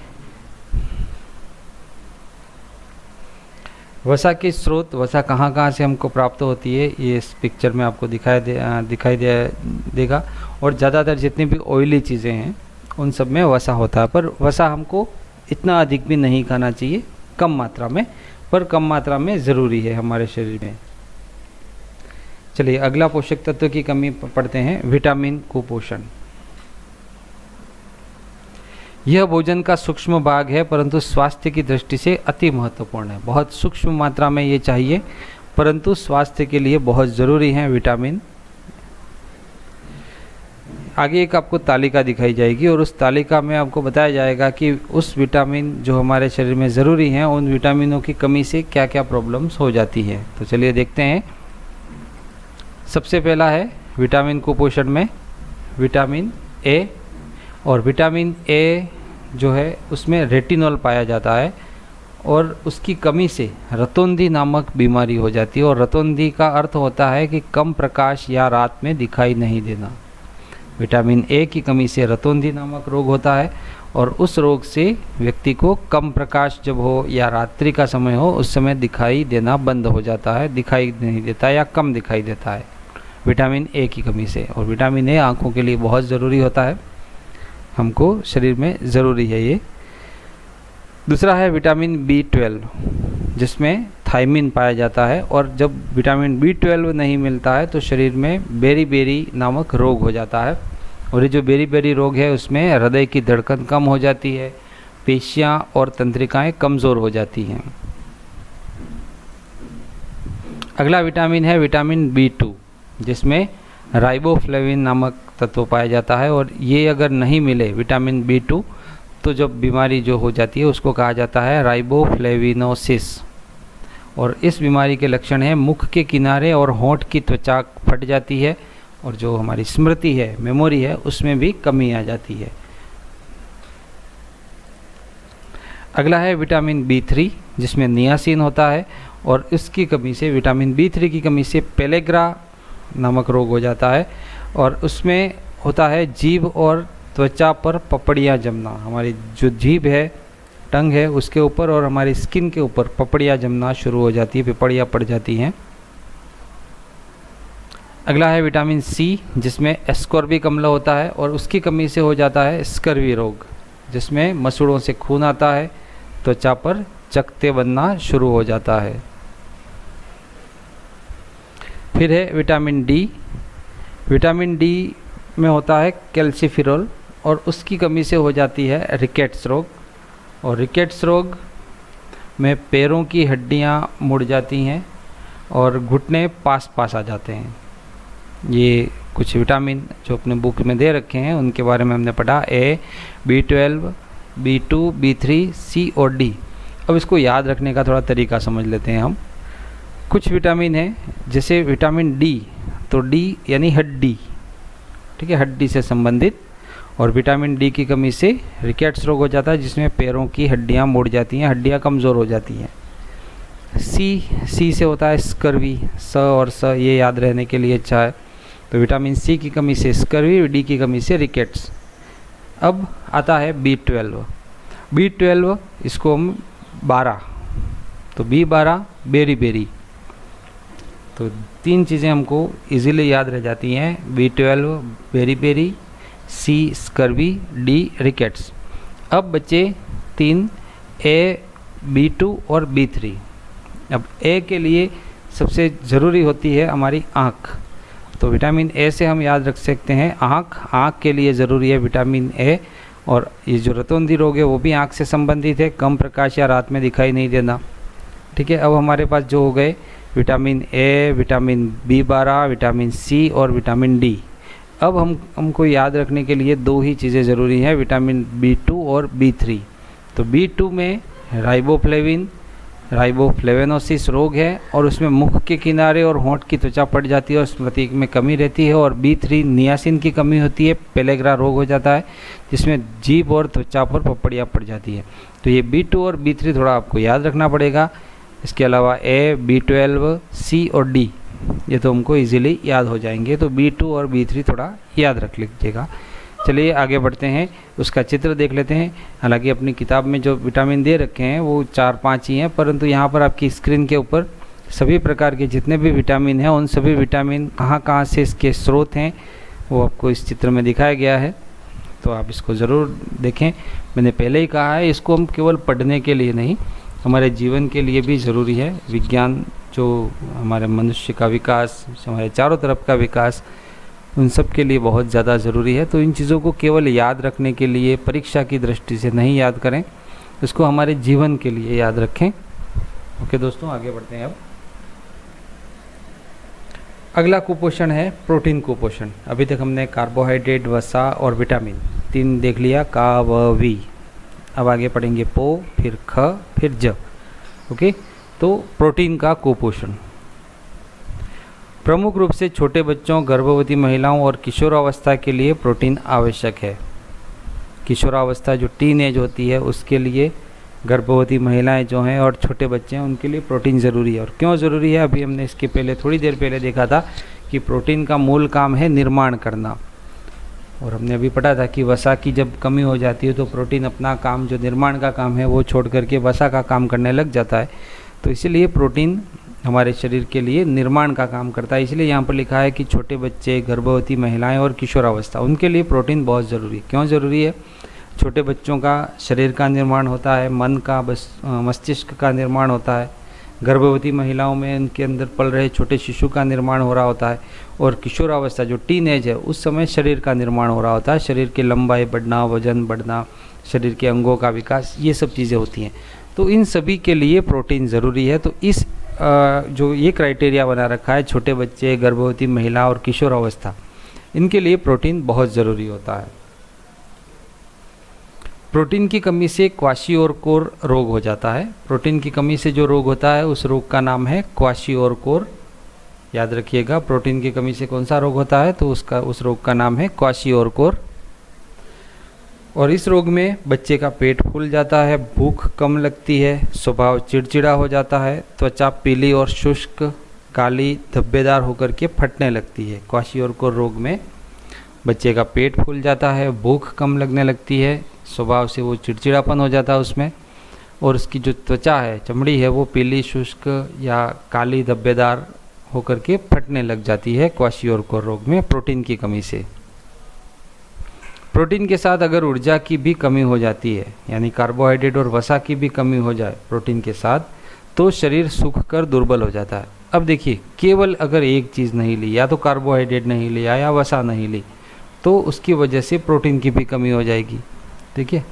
Speaker 1: वसा के स्रोत, वसा कहाँ कहाँ से हमको प्राप्त होती है, ये इस पिक्चर में आपको दिखाई देगा। और ज़्यादातर जितनी भी ऑयली चीज़ें हैं उन सब में वसा होता है, पर वसा हमको इतना अधिक भी नहीं खाना चाहिए, कम मात्रा में, पर कम मात्रा में ज़रूरी है हमारे शरीर में। चलिए अगला पोषक तत्व की कमी पढ़ते हैं, विटामिन कुपोषण। यह भोजन का सूक्ष्म भाग है परंतु स्वास्थ्य की दृष्टि से अति महत्वपूर्ण है। बहुत सूक्ष्म मात्रा में ये चाहिए, परंतु स्वास्थ्य के लिए बहुत ज़रूरी है विटामिन। आगे एक आपको तालिका दिखाई जाएगी और उस तालिका में आपको बताया जाएगा कि उस विटामिन जो हमारे शरीर में ज़रूरी हैं, उन विटामिनों की कमी से क्या क्या प्रॉब्लम्स हो जाती है। तो चलिए देखते हैं। सबसे पहला है विटामिन कुपोषण में विटामिन ए, और विटामिन ए जो है उसमें रेटिनॉल पाया जाता है और उसकी कमी से रतौंधी नामक बीमारी हो जाती है। और रतौंधी का अर्थ होता है कि कम प्रकाश या रात में दिखाई नहीं देना। विटामिन ए की कमी से रतौंधी नामक रोग होता है और उस रोग से व्यक्ति को कम प्रकाश जब हो या रात्रि का समय हो उस समय दिखाई देना बंद हो जाता है, दिखाई नहीं देता या कम दिखाई देता है विटामिन ए की कमी से। और विटामिन ए आँखों के लिए बहुत ज़रूरी होता है, हमको शरीर में ज़रूरी है ये। दूसरा है विटामिन B12 जिसमें थायमिन पाया जाता है, और जब विटामिन B12 नहीं मिलता है तो शरीर में बेरी नामक रोग हो जाता है। और ये जो बेरी रोग है उसमें हृदय की धड़कन कम हो जाती है, पेशियाँ और तंत्रिकाएं कमज़ोर हो जाती हैं। अगला विटामिन है विटामिन B2 जिसमें राइबोफ्लेविन नामक तत्व पाया जाता है, और ये अगर नहीं मिले विटामिन B2 तो जब बीमारी जो हो जाती है उसको कहा जाता है राइबोफ्लेविनोसिस। और इस बीमारी के लक्षण है मुख के किनारे और होंठ की त्वचा फट जाती है, और जो हमारी स्मृति है, मेमोरी है, उसमें भी कमी आ जाती है। अगला है विटामिन B3 जिसमें नियासिन होता है, और इसकी कमी से, विटामिन B3 की कमी से पेलेग्रा नामक रोग हो जाता है, और उसमें होता है जीभ और त्वचा पर पपड़ियाँ जमना। हमारी जो जीभ है, टंग है, उसके ऊपर और हमारी स्किन के ऊपर पपड़ियाँ जमना शुरू हो जाती है, पिपड़ियाँ पड़ जाती हैं। अगला है विटामिन C जिसमें एस्कॉर्बिक अम्ल होता है, और उसकी कमी से हो जाता है स्कर्वी रोग जिसमें मसूड़ों से खून आता है, त्वचा पर चकत्ते बनना शुरू हो जाता है। फिर है विटामिन D। विटामिन D में होता है कैल्सिफिरोल, और उसकी कमी से हो जाती है रिकेट्स रोग। और रिकेट्स रोग में पैरों की हड्डियां मुड़ जाती हैं और घुटने पास आ जाते हैं। ये कुछ विटामिन जो अपने बुक में दे रखे हैं उनके बारे में हमने पढ़ा, A, B12, B2, B3, C और D। अब इसको याद रखने का थोड़ा तरीका समझ लेते हैं हम। कुछ विटामिन है जैसे विटामिन D, तो D यानी हड्डी, ठीक है, हड्डी से संबंधित। और विटामिन D की कमी से रिकेट्स रोग हो जाता है जिसमें पैरों की हड्डियां मुड़ जाती हैं, हड्डियां कमज़ोर हो जाती हैं। सी से होता है स्कर्वी, स और स ये याद रहने के लिए अच्छा है। तो विटामिन सी की कमी से स्कर्वी, डी की कमी से रिकेट्स। अब आता है B12 इसको हम 12, तो B12 बेरी बेरी। तो 3 चीज़ें हमको इजीली याद रह जाती हैं, B12 beriberi, C scurvy, D rickets. अब बचे 3 A, B2 और B3। अब ए के लिए सबसे ज़रूरी होती है हमारी आँख, तो विटामिन ए से हम याद रख सकते हैं आँख के लिए ज़रूरी है विटामिन ए। और ये जो रतौंधी रोग है वो भी आँख से संबंधित है, कम प्रकाश या रात में दिखाई नहीं देना। ठीक है, अब हमारे पास जो हो गए vitamin A, vitamin B12, vitamin C और विटामिन डी। अब हमको याद रखने के लिए 2 ही चीज़ें ज़रूरी हैं, विटामिन B2 और B3। तो B2 में राइबोफ्लेवेनोसिस रोग है और उसमें मुख के किनारे और होंठ की त्वचा पड़ जाती है और स्मृति में कमी रहती है। और B3 नियासिन की कमी होती है, पेलेग्रा रोग हो जाता है जिसमें जीभ और त्वचा पर पपड़ियाँ पड़ जाती है। तो ये B2 और B3 थोड़ा आपको याद रखना पड़ेगा। इसके अलावा A, B12, C और D ये तो हमको इजीली याद हो जाएंगे, तो B2 और B3 थोड़ा याद रख लीजिएगा। चलिए आगे बढ़ते हैं, उसका चित्र देख लेते हैं। हालांकि अपनी किताब में जो विटामिन दे रखे हैं वो 4-5 ही हैं, परंतु यहाँ पर आपकी स्क्रीन के ऊपर सभी प्रकार के जितने भी विटामिन हैं उन सभी विटामिन कहाँ कहाँ से इसके स्रोत हैं वो आपको इस चित्र में दिखाया गया है, तो आप इसको ज़रूर देखें। मैंने पहले ही कहा है, इसको हम केवल पढ़ने के लिए नहीं, हमारे जीवन के लिए भी ज़रूरी है। विज्ञान जो हमारे मनुष्य का विकास, हमारे चारों तरफ का विकास, उन सब के लिए बहुत ज़्यादा ज़रूरी है। तो इन चीज़ों को केवल याद रखने के लिए, परीक्षा की दृष्टि से नहीं याद करें, इसको हमारे जीवन के लिए याद रखें। ओके दोस्तों, आगे बढ़ते हैं। अब अगला कुपोषण है प्रोटीन कुपोषण। अभी तक हमने कार्बोहाइड्रेट, वसा और विटामिन 3 देख लिया, का व वी। अब आगे पढ़ेंगे पो, फिर ख, फिर ज। ओके, तो प्रोटीन का कुपोषण प्रमुख रूप से छोटे बच्चों, गर्भवती महिलाओं और किशोरावस्था के लिए प्रोटीन आवश्यक है। किशोरावस्था जो टीन एज होती है उसके लिए, गर्भवती महिलाएं जो हैं और छोटे बच्चे हैं उनके लिए प्रोटीन ज़रूरी है। और क्यों ज़रूरी है, अभी हमने इसके पहले थोड़ी देर पहले देखा था कि प्रोटीन का मूल काम है निर्माण करना। और हमने अभी पढ़ा था कि वसा की जब कमी हो जाती है तो प्रोटीन अपना काम, जो निर्माण का काम है, वो छोड़ करके वसा का काम करने लग जाता है। तो इसीलिए प्रोटीन हमारे शरीर के लिए निर्माण का काम करता है। इसलिए यहाँ पर लिखा है कि छोटे बच्चे, गर्भवती महिलाएं और किशोरावस्था, उनके लिए प्रोटीन बहुत ज़रूरी है। क्यों ज़रूरी है? छोटे बच्चों का शरीर का निर्माण होता है, मन का, मस्तिष्क का निर्माण होता है। गर्भवती महिलाओं में उनके अंदर पल रहे छोटे शिशु का निर्माण हो रहा होता है। और किशोरावस्था जो टीन एज है उस समय शरीर का निर्माण हो रहा होता है। शरीर की लंबाई बढ़ना, वजन बढ़ना, शरीर के अंगों का विकास, ये सब चीज़ें होती हैं। तो इन सभी के लिए प्रोटीन ज़रूरी है। तो इस जो ये क्राइटेरिया बना रखा है, छोटे बच्चे, गर्भवती महिला और किशोरावस्था, इनके लिए प्रोटीन बहुत ज़रूरी होता है। प्रोटीन की कमी से क्वाशियोरकोर रोग हो जाता है। प्रोटीन की कमी से जो रोग होता है उस रोग का नाम है क्वाशियोरकोर। याद रखिएगा, प्रोटीन की कमी से कौन सा रोग होता है, तो उस रोग का नाम है क्वाशियोरकोर। और इस रोग में बच्चे का पेट फूल जाता है, भूख कम लगती है, स्वभाव चिड़चिड़ा हो जाता है, त्वचा पीली और शुष्क, काली, धब्बेदार होकर के फटने लगती है। क्वाशियोरकोर रोग में बच्चे का पेट फूल जाता है, भूख कम लगने लगती है, स्वभाव से वो चिड़चिड़ापन हो जाता है उसमें, और उसकी जो त्वचा है, चमड़ी है, वो पीली, शुष्क या काली, धब्बेदार होकर के फटने लग जाती है क्वाशियोरकोर रोग में प्रोटीन की कमी से। प्रोटीन के साथ अगर ऊर्जा की भी कमी हो जाती है, यानी कार्बोहाइड्रेट और वसा की भी कमी हो जाए प्रोटीन के साथ, तो शरीर सूख कर दुर्बल हो जाता है। अब देखिए, केवल अगर एक चीज़ नहीं ली, या तो कार्बोहाइड्रेट नहीं लिया या वसा नहीं ली, तो उसकी वजह से प्रोटीन की भी कमी हो जाएगी। ठीक है,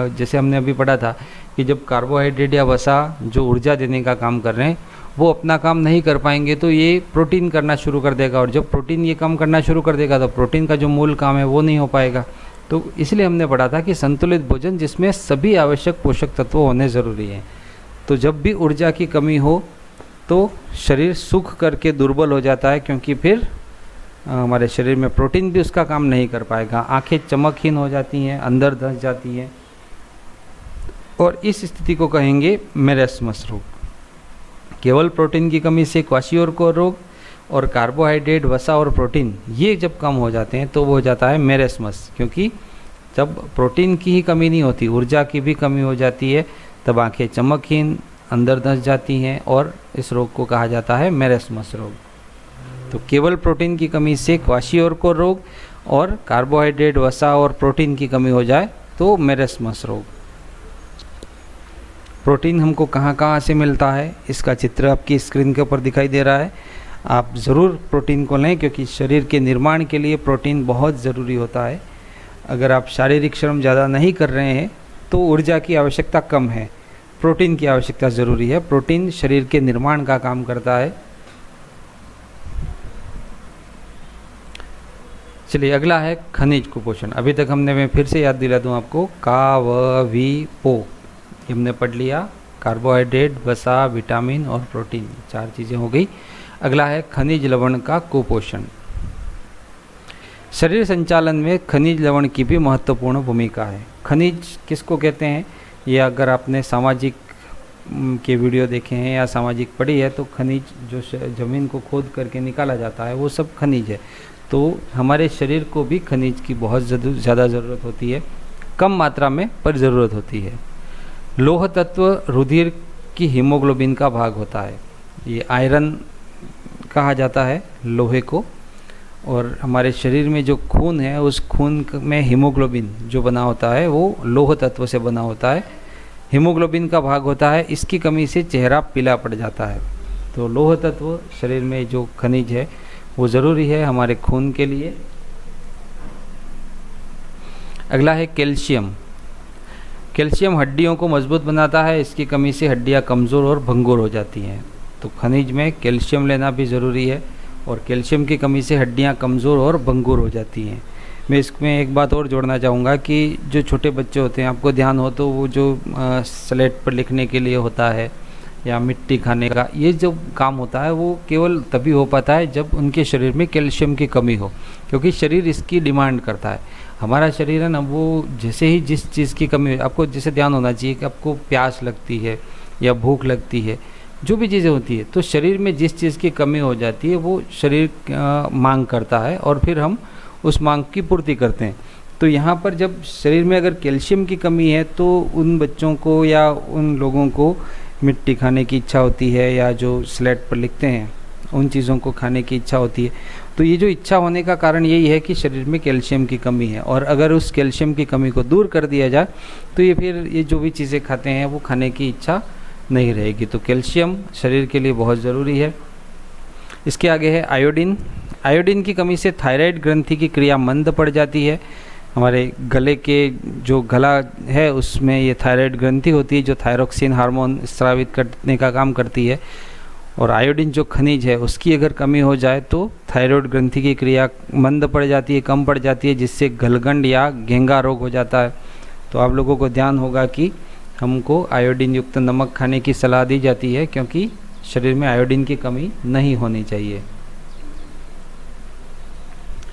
Speaker 1: जैसे हमने अभी पढ़ा था कि जब कार्बोहाइड्रेट या वसा जो ऊर्जा देने का काम कर रहे हैं वो अपना काम नहीं कर पाएंगे तो ये प्रोटीन करना शुरू कर देगा, और जब प्रोटीन ये काम करना शुरू कर देगा तो प्रोटीन का जो मूल काम है वो नहीं हो पाएगा। तो इसलिए हमने पढ़ा था कि संतुलित भोजन जिसमें सभी आवश्यक पोषक तत्व होने ज़रूरी हैं। तो जब भी ऊर्जा की कमी हो तो शरीर सूख करके दुर्बल हो जाता है, क्योंकि फिर हमारे शरीर में प्रोटीन भी उसका काम नहीं कर पाएगा। आंखें चमकहीन हो जाती हैं, अंदर धंस जाती हैं, और इस स्थिति को कहेंगे मेरेस्मस रोग। केवल प्रोटीन की कमी से क्वाशियोरकोर रोग और कार्बोहाइड्रेट, वसा और प्रोटीन ये जब कम हो जाते हैं तो वो हो जाता है मेरेस्मस। क्योंकि जब प्रोटीन की ही कमी नहीं होती, ऊर्जा की भी कमी हो जाती है, तब आंखें चमकहीन, अंदर धंस जाती हैं और इस रोग को कहा जाता है मेरेस्मस रोग। तो केवल प्रोटीन की कमी से क्वाशियोरकोर रोग और कार्बोहाइड्रेट, वसा और प्रोटीन की कमी हो जाए तो मेरेस्मस रोग। प्रोटीन हमको कहाँ कहाँ से मिलता है, इसका चित्र आपकी स्क्रीन के ऊपर दिखाई दे रहा है। आप ज़रूर प्रोटीन को लें, क्योंकि शरीर के निर्माण के लिए प्रोटीन बहुत ज़रूरी होता है। अगर आप शारीरिक श्रम ज़्यादा नहीं कर रहे हैं तो ऊर्जा की आवश्यकता कम है, प्रोटीन की आवश्यकता ज़रूरी है। प्रोटीन शरीर के निर्माण का काम करता है। चलिए अगला है खनिज कुपोषण। अभी तक मैं फिर से याद दिला दूं आपको, का, व, वी, पो ये हमने पढ़ लिया। कार्बोहाइड्रेट, वसा, विटामिन और प्रोटीन, 4 चीज़ें हो गई। अगला है खनिज लवण का कुपोषण। शरीर संचालन में खनिज लवण की भी महत्वपूर्ण भूमिका है। खनिज किसको कहते हैं, ये अगर आपने सामाजिक के वीडियो देखे हैं या सामाजिक पढ़ी है तो खनिज जो ज़मीन को खोद करके निकाला जाता है वो सब खनिज है। तो हमारे शरीर को भी खनिज की बहुत ज़्यादा ज़रूरत होती है, कम मात्रा में पर ज़रूरत होती है। लोह तत्व रुधिर की हीमोग्लोबिन का भाग होता है। ये आयरन कहा जाता है लोहे को। और हमारे शरीर में जो खून है उस खून में हीमोग्लोबिन जो बना होता है वो लोह तत्व से बना होता है, हीमोग्लोबिन का भाग होता है। इसकी कमी से चेहरा पीला पड़ जाता है। तो लोह तत्व शरीर में जो खनिज है वो ज़रूरी है हमारे खून के लिए। अगला है कैल्शियम। कैल्शियम हड्डियों को मजबूत बनाता है, इसकी कमी से हड्डियां कमज़ोर और भंगुर हो जाती हैं। तो खनिज में कैल्शियम लेना भी ज़रूरी है, और कैल्शियम की कमी से हड्डियां कमज़ोर और भंगुर हो जाती हैं। मैं इसमें एक बात और जोड़ना चाहूँगा कि जो छोटे बच्चे होते हैं, आपको ध्यान हो तो वो जो स्लेट पर लिखने के लिए होता है या मिट्टी खाने का, ये जो काम होता है वो केवल तभी हो पाता है जब उनके शरीर में कैल्शियम की कमी हो, क्योंकि शरीर इसकी डिमांड करता है। हमारा शरीर है ना, वो जैसे ही जिस चीज़ की कमी हो, आपको जैसे ध्यान होना चाहिए कि आपको प्यास लगती है या भूख लगती है, जो भी चीज़ें होती है, तो शरीर में जिस चीज़ की कमी हो जाती है वो शरीर मांग करता है और फिर हम उस मांग की पूर्ति करते हैं। तो यहाँ पर जब शरीर में अगर कैल्शियम की कमी है तो उन बच्चों को या उन लोगों को मिट्टी खाने की इच्छा होती है, या जो स्लेट पर लिखते हैं उन चीज़ों को खाने की इच्छा होती है। तो ये जो इच्छा होने का कारण यही है कि शरीर में कैल्शियम की कमी है, और अगर उस कैल्शियम की कमी को दूर कर दिया जाए तो ये फिर ये जो भी चीज़ें खाते हैं वो खाने की इच्छा नहीं रहेगी। तो कैल्शियम शरीर के लिए बहुत ज़रूरी है। इसके आगे है आयोडीन। आयोडीन की कमी से थायराइड ग्रंथि की क्रिया मंद पड़ जाती है। हमारे गले के जो गला है उसमें ये थायराइड ग्रंथि होती है जो थायरोक्सिन हार्मोन स्रावित करने का काम करती है। और आयोडीन जो खनिज है उसकी अगर कमी हो जाए तो थायराइड ग्रंथि की क्रिया मंद पड़ जाती है, कम पड़ जाती है, जिससे गलगंड या घेंगा रोग हो जाता है। तो आप लोगों को ध्यान होगा कि हमको आयोडीन युक्त नमक खाने की सलाह दी जाती है, क्योंकि शरीर में आयोडीन की कमी नहीं होनी चाहिए।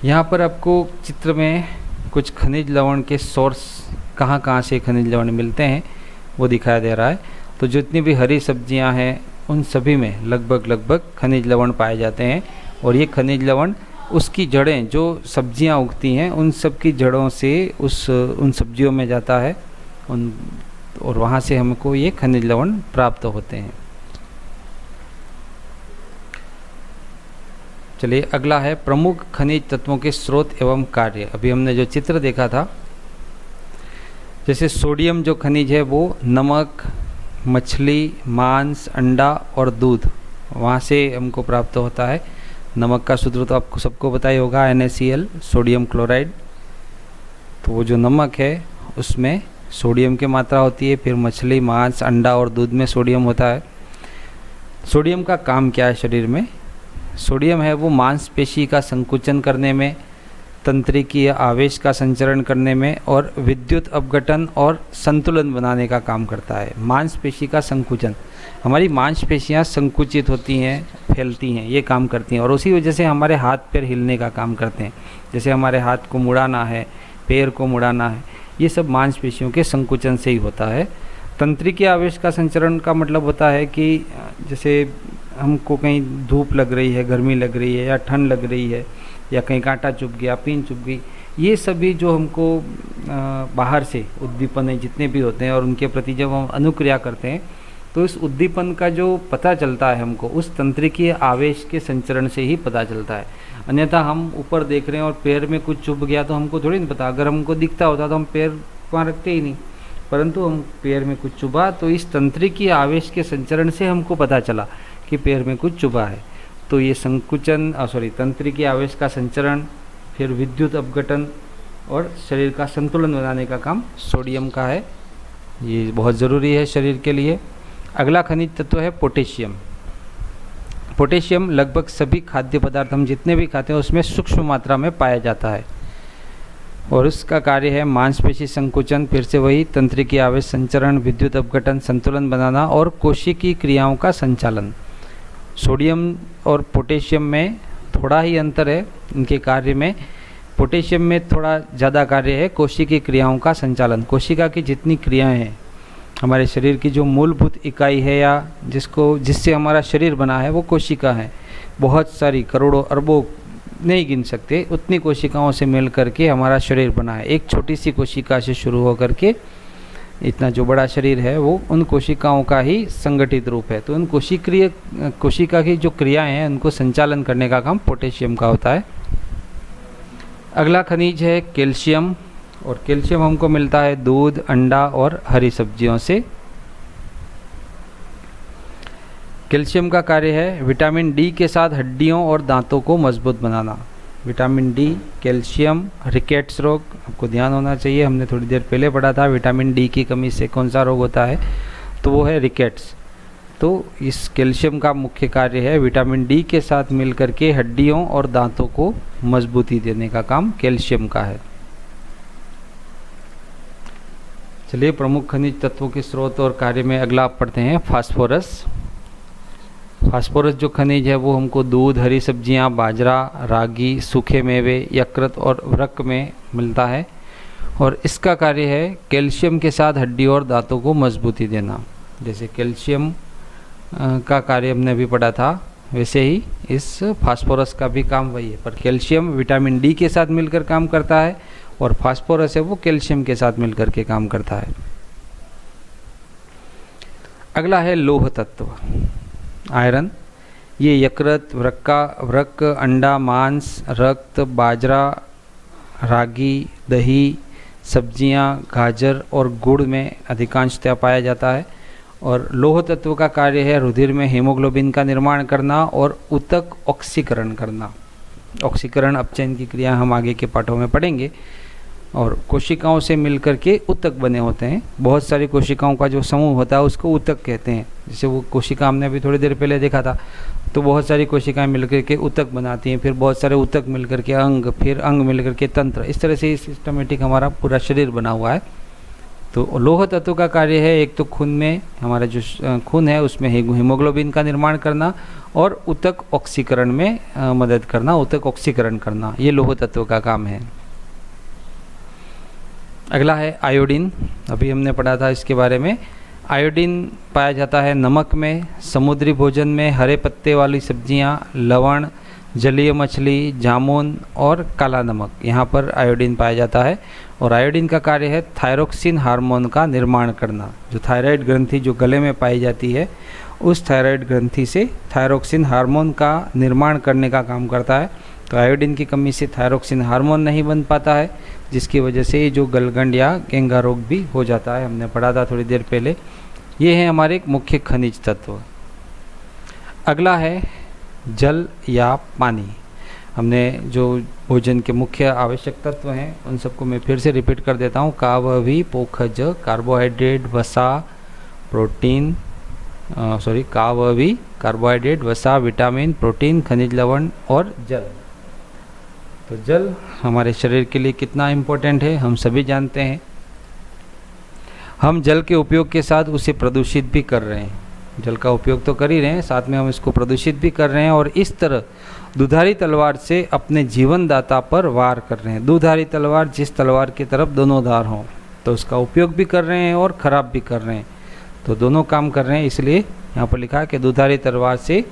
Speaker 1: यहाँ पर आपको चित्र में कुछ खनिज लवण के सोर्स, कहाँ कहाँ से खनिज लवण मिलते हैं वो दिखाया दे रहा है। तो जितनी भी हरी सब्जियाँ हैं उन सभी में लगभग खनिज लवण पाए जाते हैं, और ये खनिज लवण उसकी जड़ें, जो सब्जियाँ उगती हैं उन सब की जड़ों से उन सब्जियों में जाता है, और वहाँ से हमको ये खनिज लवण प्राप्त होते हैं। चलिए अगला है प्रमुख खनिज तत्वों के स्रोत एवं कार्य। अभी हमने जो चित्र देखा था, जैसे सोडियम जो खनिज है वो नमक, मछली, मांस, अंडा और दूध, वहाँ से हमको प्राप्त होता है। नमक का सूत्र तो आपको सबको पता ही होगा, NaCl, सोडियम क्लोराइड। तो वो जो नमक है उसमें सोडियम की मात्रा होती है। फिर मछली, मांस, अंडा और दूध में सोडियम होता है। सोडियम का काम क्या है शरीर में? सोडियम है वो मांसपेशी का संकुचन करने में, तंत्रिकीय आवेश का संचरण करने में और विद्युत अपघटन और संतुलन बनाने का काम करता है। मांसपेशी का संकुचन, हमारी मांसपेशियां संकुचित होती हैं, फैलती हैं, ये काम करती हैं, और उसी वजह से हमारे हाथ पैर हिलने का काम करते हैं। जैसे हमारे हाथ को मुड़ाना है, पैर को मुड़ाना है, ये सब मांसपेशियों के संकुचन से ही होता है। तंत्रिकीय आवेश का संचरण का मतलब होता है कि जैसे हमको कहीं धूप लग रही है, गर्मी लग रही है, या ठंड लग रही है, या कहीं कांटा चुभ गया, पीन चुभ गई, ये सभी जो हमको बाहर से उद्दीपन है जितने भी होते हैं और उनके प्रति जब हम अनुक्रिया करते हैं तो इस उद्दीपन का जो पता चलता है हमको उस तंत्रिकीय आवेश के संचरण से ही पता चलता है। अन्यथा हम ऊपर देख रहे हैं और पैर में कुछ चुभ गया तो हमको थोड़ी नहीं पता, अगर हमको दिखता होता तो हम पैर वहाँ रखते ही नहीं, परंतु हम पैर में कुछ चुभा तो इस तंत्रिकीय आवेश के संचरण से हमको पता चला कि पैर में कुछ चुभा है। तो ये संकुचन तंत्रिकीय आवेश का संचरण, फिर विद्युत अपघटन और शरीर का संतुलन बनाने का काम सोडियम का है, ये बहुत ज़रूरी है शरीर के लिए। अगला खनिज तत्व है पोटेशियम। पोटेशियम लगभग सभी खाद्य पदार्थ हम जितने भी खाते हैं उसमें सूक्ष्म मात्रा में पाया जाता है और उसका कार्य है मांसपेशी संकुचन, फिर से वही तंत्रिकीय आवेश संचरण, विद्युत अपघटन, संतुलन बनाना और कोशिकीय क्रियाओं का संचालन। सोडियम और पोटेशियम में थोड़ा ही अंतर है इनके कार्य में। पोटेशियम में थोड़ा ज़्यादा कार्य है कोशिकीय क्रियाओं का संचालन। कोशिका की जितनी क्रियाएं हैं, हमारे शरीर की जो मूलभूत इकाई है या जिससे हमारा शरीर बना है वो कोशिका है। बहुत सारी करोड़ों अरबों नहीं गिन सकते उतनी कोशिकाओं से मिल करके हमारा शरीर बना है। एक छोटी सी कोशिका से शुरू होकर के इतना जो बड़ा शरीर है वो उन कोशिकाओं का ही संगठित रूप है। तो उन कोशिका की जो क्रियाएं हैं उनको संचालन करने का काम पोटेशियम का होता है। अगला खनिज है कैल्शियम, और कैल्शियम हमको मिलता है दूध, अंडा और हरी सब्जियों से। कैल्शियम का कार्य है विटामिन डी के साथ हड्डियों और दांतों को मजबूत बनाना। विटामिन डी, कैल्शियम, रिकेट्स रोग, आपको ध्यान होना चाहिए, हमने थोड़ी देर पहले पढ़ा था विटामिन डी की कमी से कौन सा रोग होता है, तो वो है रिकेट्स। तो इस कैल्शियम का मुख्य कार्य है विटामिन डी के साथ मिलकर के हड्डियों और दांतों को मजबूती देने का काम कैल्शियम का है। चलिए प्रमुख खनिज तत्वों के स्रोत और कार्य में अगला आप पढ़ते हैं फास्फोरस। फास्फोरस जो खनिज है वो हमको दूध, हरी सब्जियां, बाजरा, रागी, सूखे मेवे, यकृत और वृक्क में मिलता है और इसका कार्य है कैल्शियम के साथ हड्डी और दांतों को मजबूती देना। जैसे कैल्शियम का कार्य हमने अभी पढ़ा था वैसे ही इस फास्फोरस का भी काम वही है, पर कैल्शियम विटामिन डी के साथ मिलकर काम करता है और फास्फोरस है वो कैल्शियम के साथ मिलकर के काम करता है। अगला है लौह तत्व आयरन। ये यकृत, वृक्क, अंडा, मांस, रक्त, बाजरा, रागी, दही, सब्जियां, गाजर और गुड़ में अधिकांशतः पाया जाता है और लौह तत्व का कार्य है रुधिर में हीमोग्लोबिन का निर्माण करना और ऊतक ऑक्सीकरण करना। ऑक्सीकरण अपचयन की क्रिया हम आगे के पाठों में पढ़ेंगे। और कोशिकाओं से मिलकर के ऊतक बने होते हैं। बहुत सारी कोशिकाओं का जो समूह होता है उसको ऊतक कहते हैं। जैसे वो कोशिका हमने अभी थोड़ी देर पहले देखा था, तो बहुत सारी कोशिकाएं मिलकर के ऊतक बनाती हैं, फिर बहुत सारे ऊतक मिलकर के अंग, फिर अंग मिलकर के तंत्र, इस तरह से सिस्टमेटिक हमारा पूरा शरीर बना हुआ है। तो लौह तत्व का कार्य है एक तो खून में, हमारा जो खून है उसमें हीमोग्लोबिन का निर्माण करना और ऊतक ऑक्सीकरण में मदद करना, ऊतक ऑक्सीकरण करना, ये लौह तत्व का काम है। अगला है आयोडीन। अभी हमने पढ़ा था इसके बारे में। आयोडीन पाया जाता है नमक में, समुद्री भोजन में, हरे पत्ते वाली सब्जियां, लवण, जलीय मछली, जामुन और काला नमक, यहाँ पर आयोडीन पाया जाता है। और आयोडीन का कार्य है थायरोक्सिन हार्मोन का निर्माण करना। जो थायराइड ग्रंथि जो गले में पाई जाती है, उस थायराइड ग्रंथि से थायरोक्सिन हार्मोन का निर्माण करने का काम करता है। तो आयोडीन की कमी से थायरोक्सिन हार्मोन नहीं बन पाता है, जिसकी वजह से जो गलगंड या गेंगा रोग भी हो जाता है, हमने पढ़ा था थोड़ी देर पहले। ये है हमारे मुख्य खनिज तत्व। अगला है जल या पानी। हमने जो भोजन के मुख्य आवश्यक तत्व हैं उन सबको मैं फिर से रिपीट कर देता हूँ। काववी, पोखज, कार्बोहाइड्रेट, वसा, प्रोटीन, काववी, कार्बोहाइड्रेट, वसा, विटामिन, प्रोटीन, खनिज लवण और जल। तो जल हमारे शरीर के लिए कितना इम्पोर्टेंट है हम सभी जानते हैं। हम जल के उपयोग के साथ उसे प्रदूषित भी कर रहे हैं। जल का उपयोग तो कर ही रहे हैं, साथ में हम इसको प्रदूषित भी कर रहे हैं और इस तरह दुधारी तलवार से अपने जीवनदाता पर वार कर रहे हैं। दुधारी तलवार, जिस तलवार की तरफ दोनों धार हों, तो उसका उपयोग भी कर रहे हैं और ख़राब भी कर रहे हैं। तो दोनों काम कर रहे हैं, इसलिए यहाँ पर लिखा है कि दुधारी तलवार से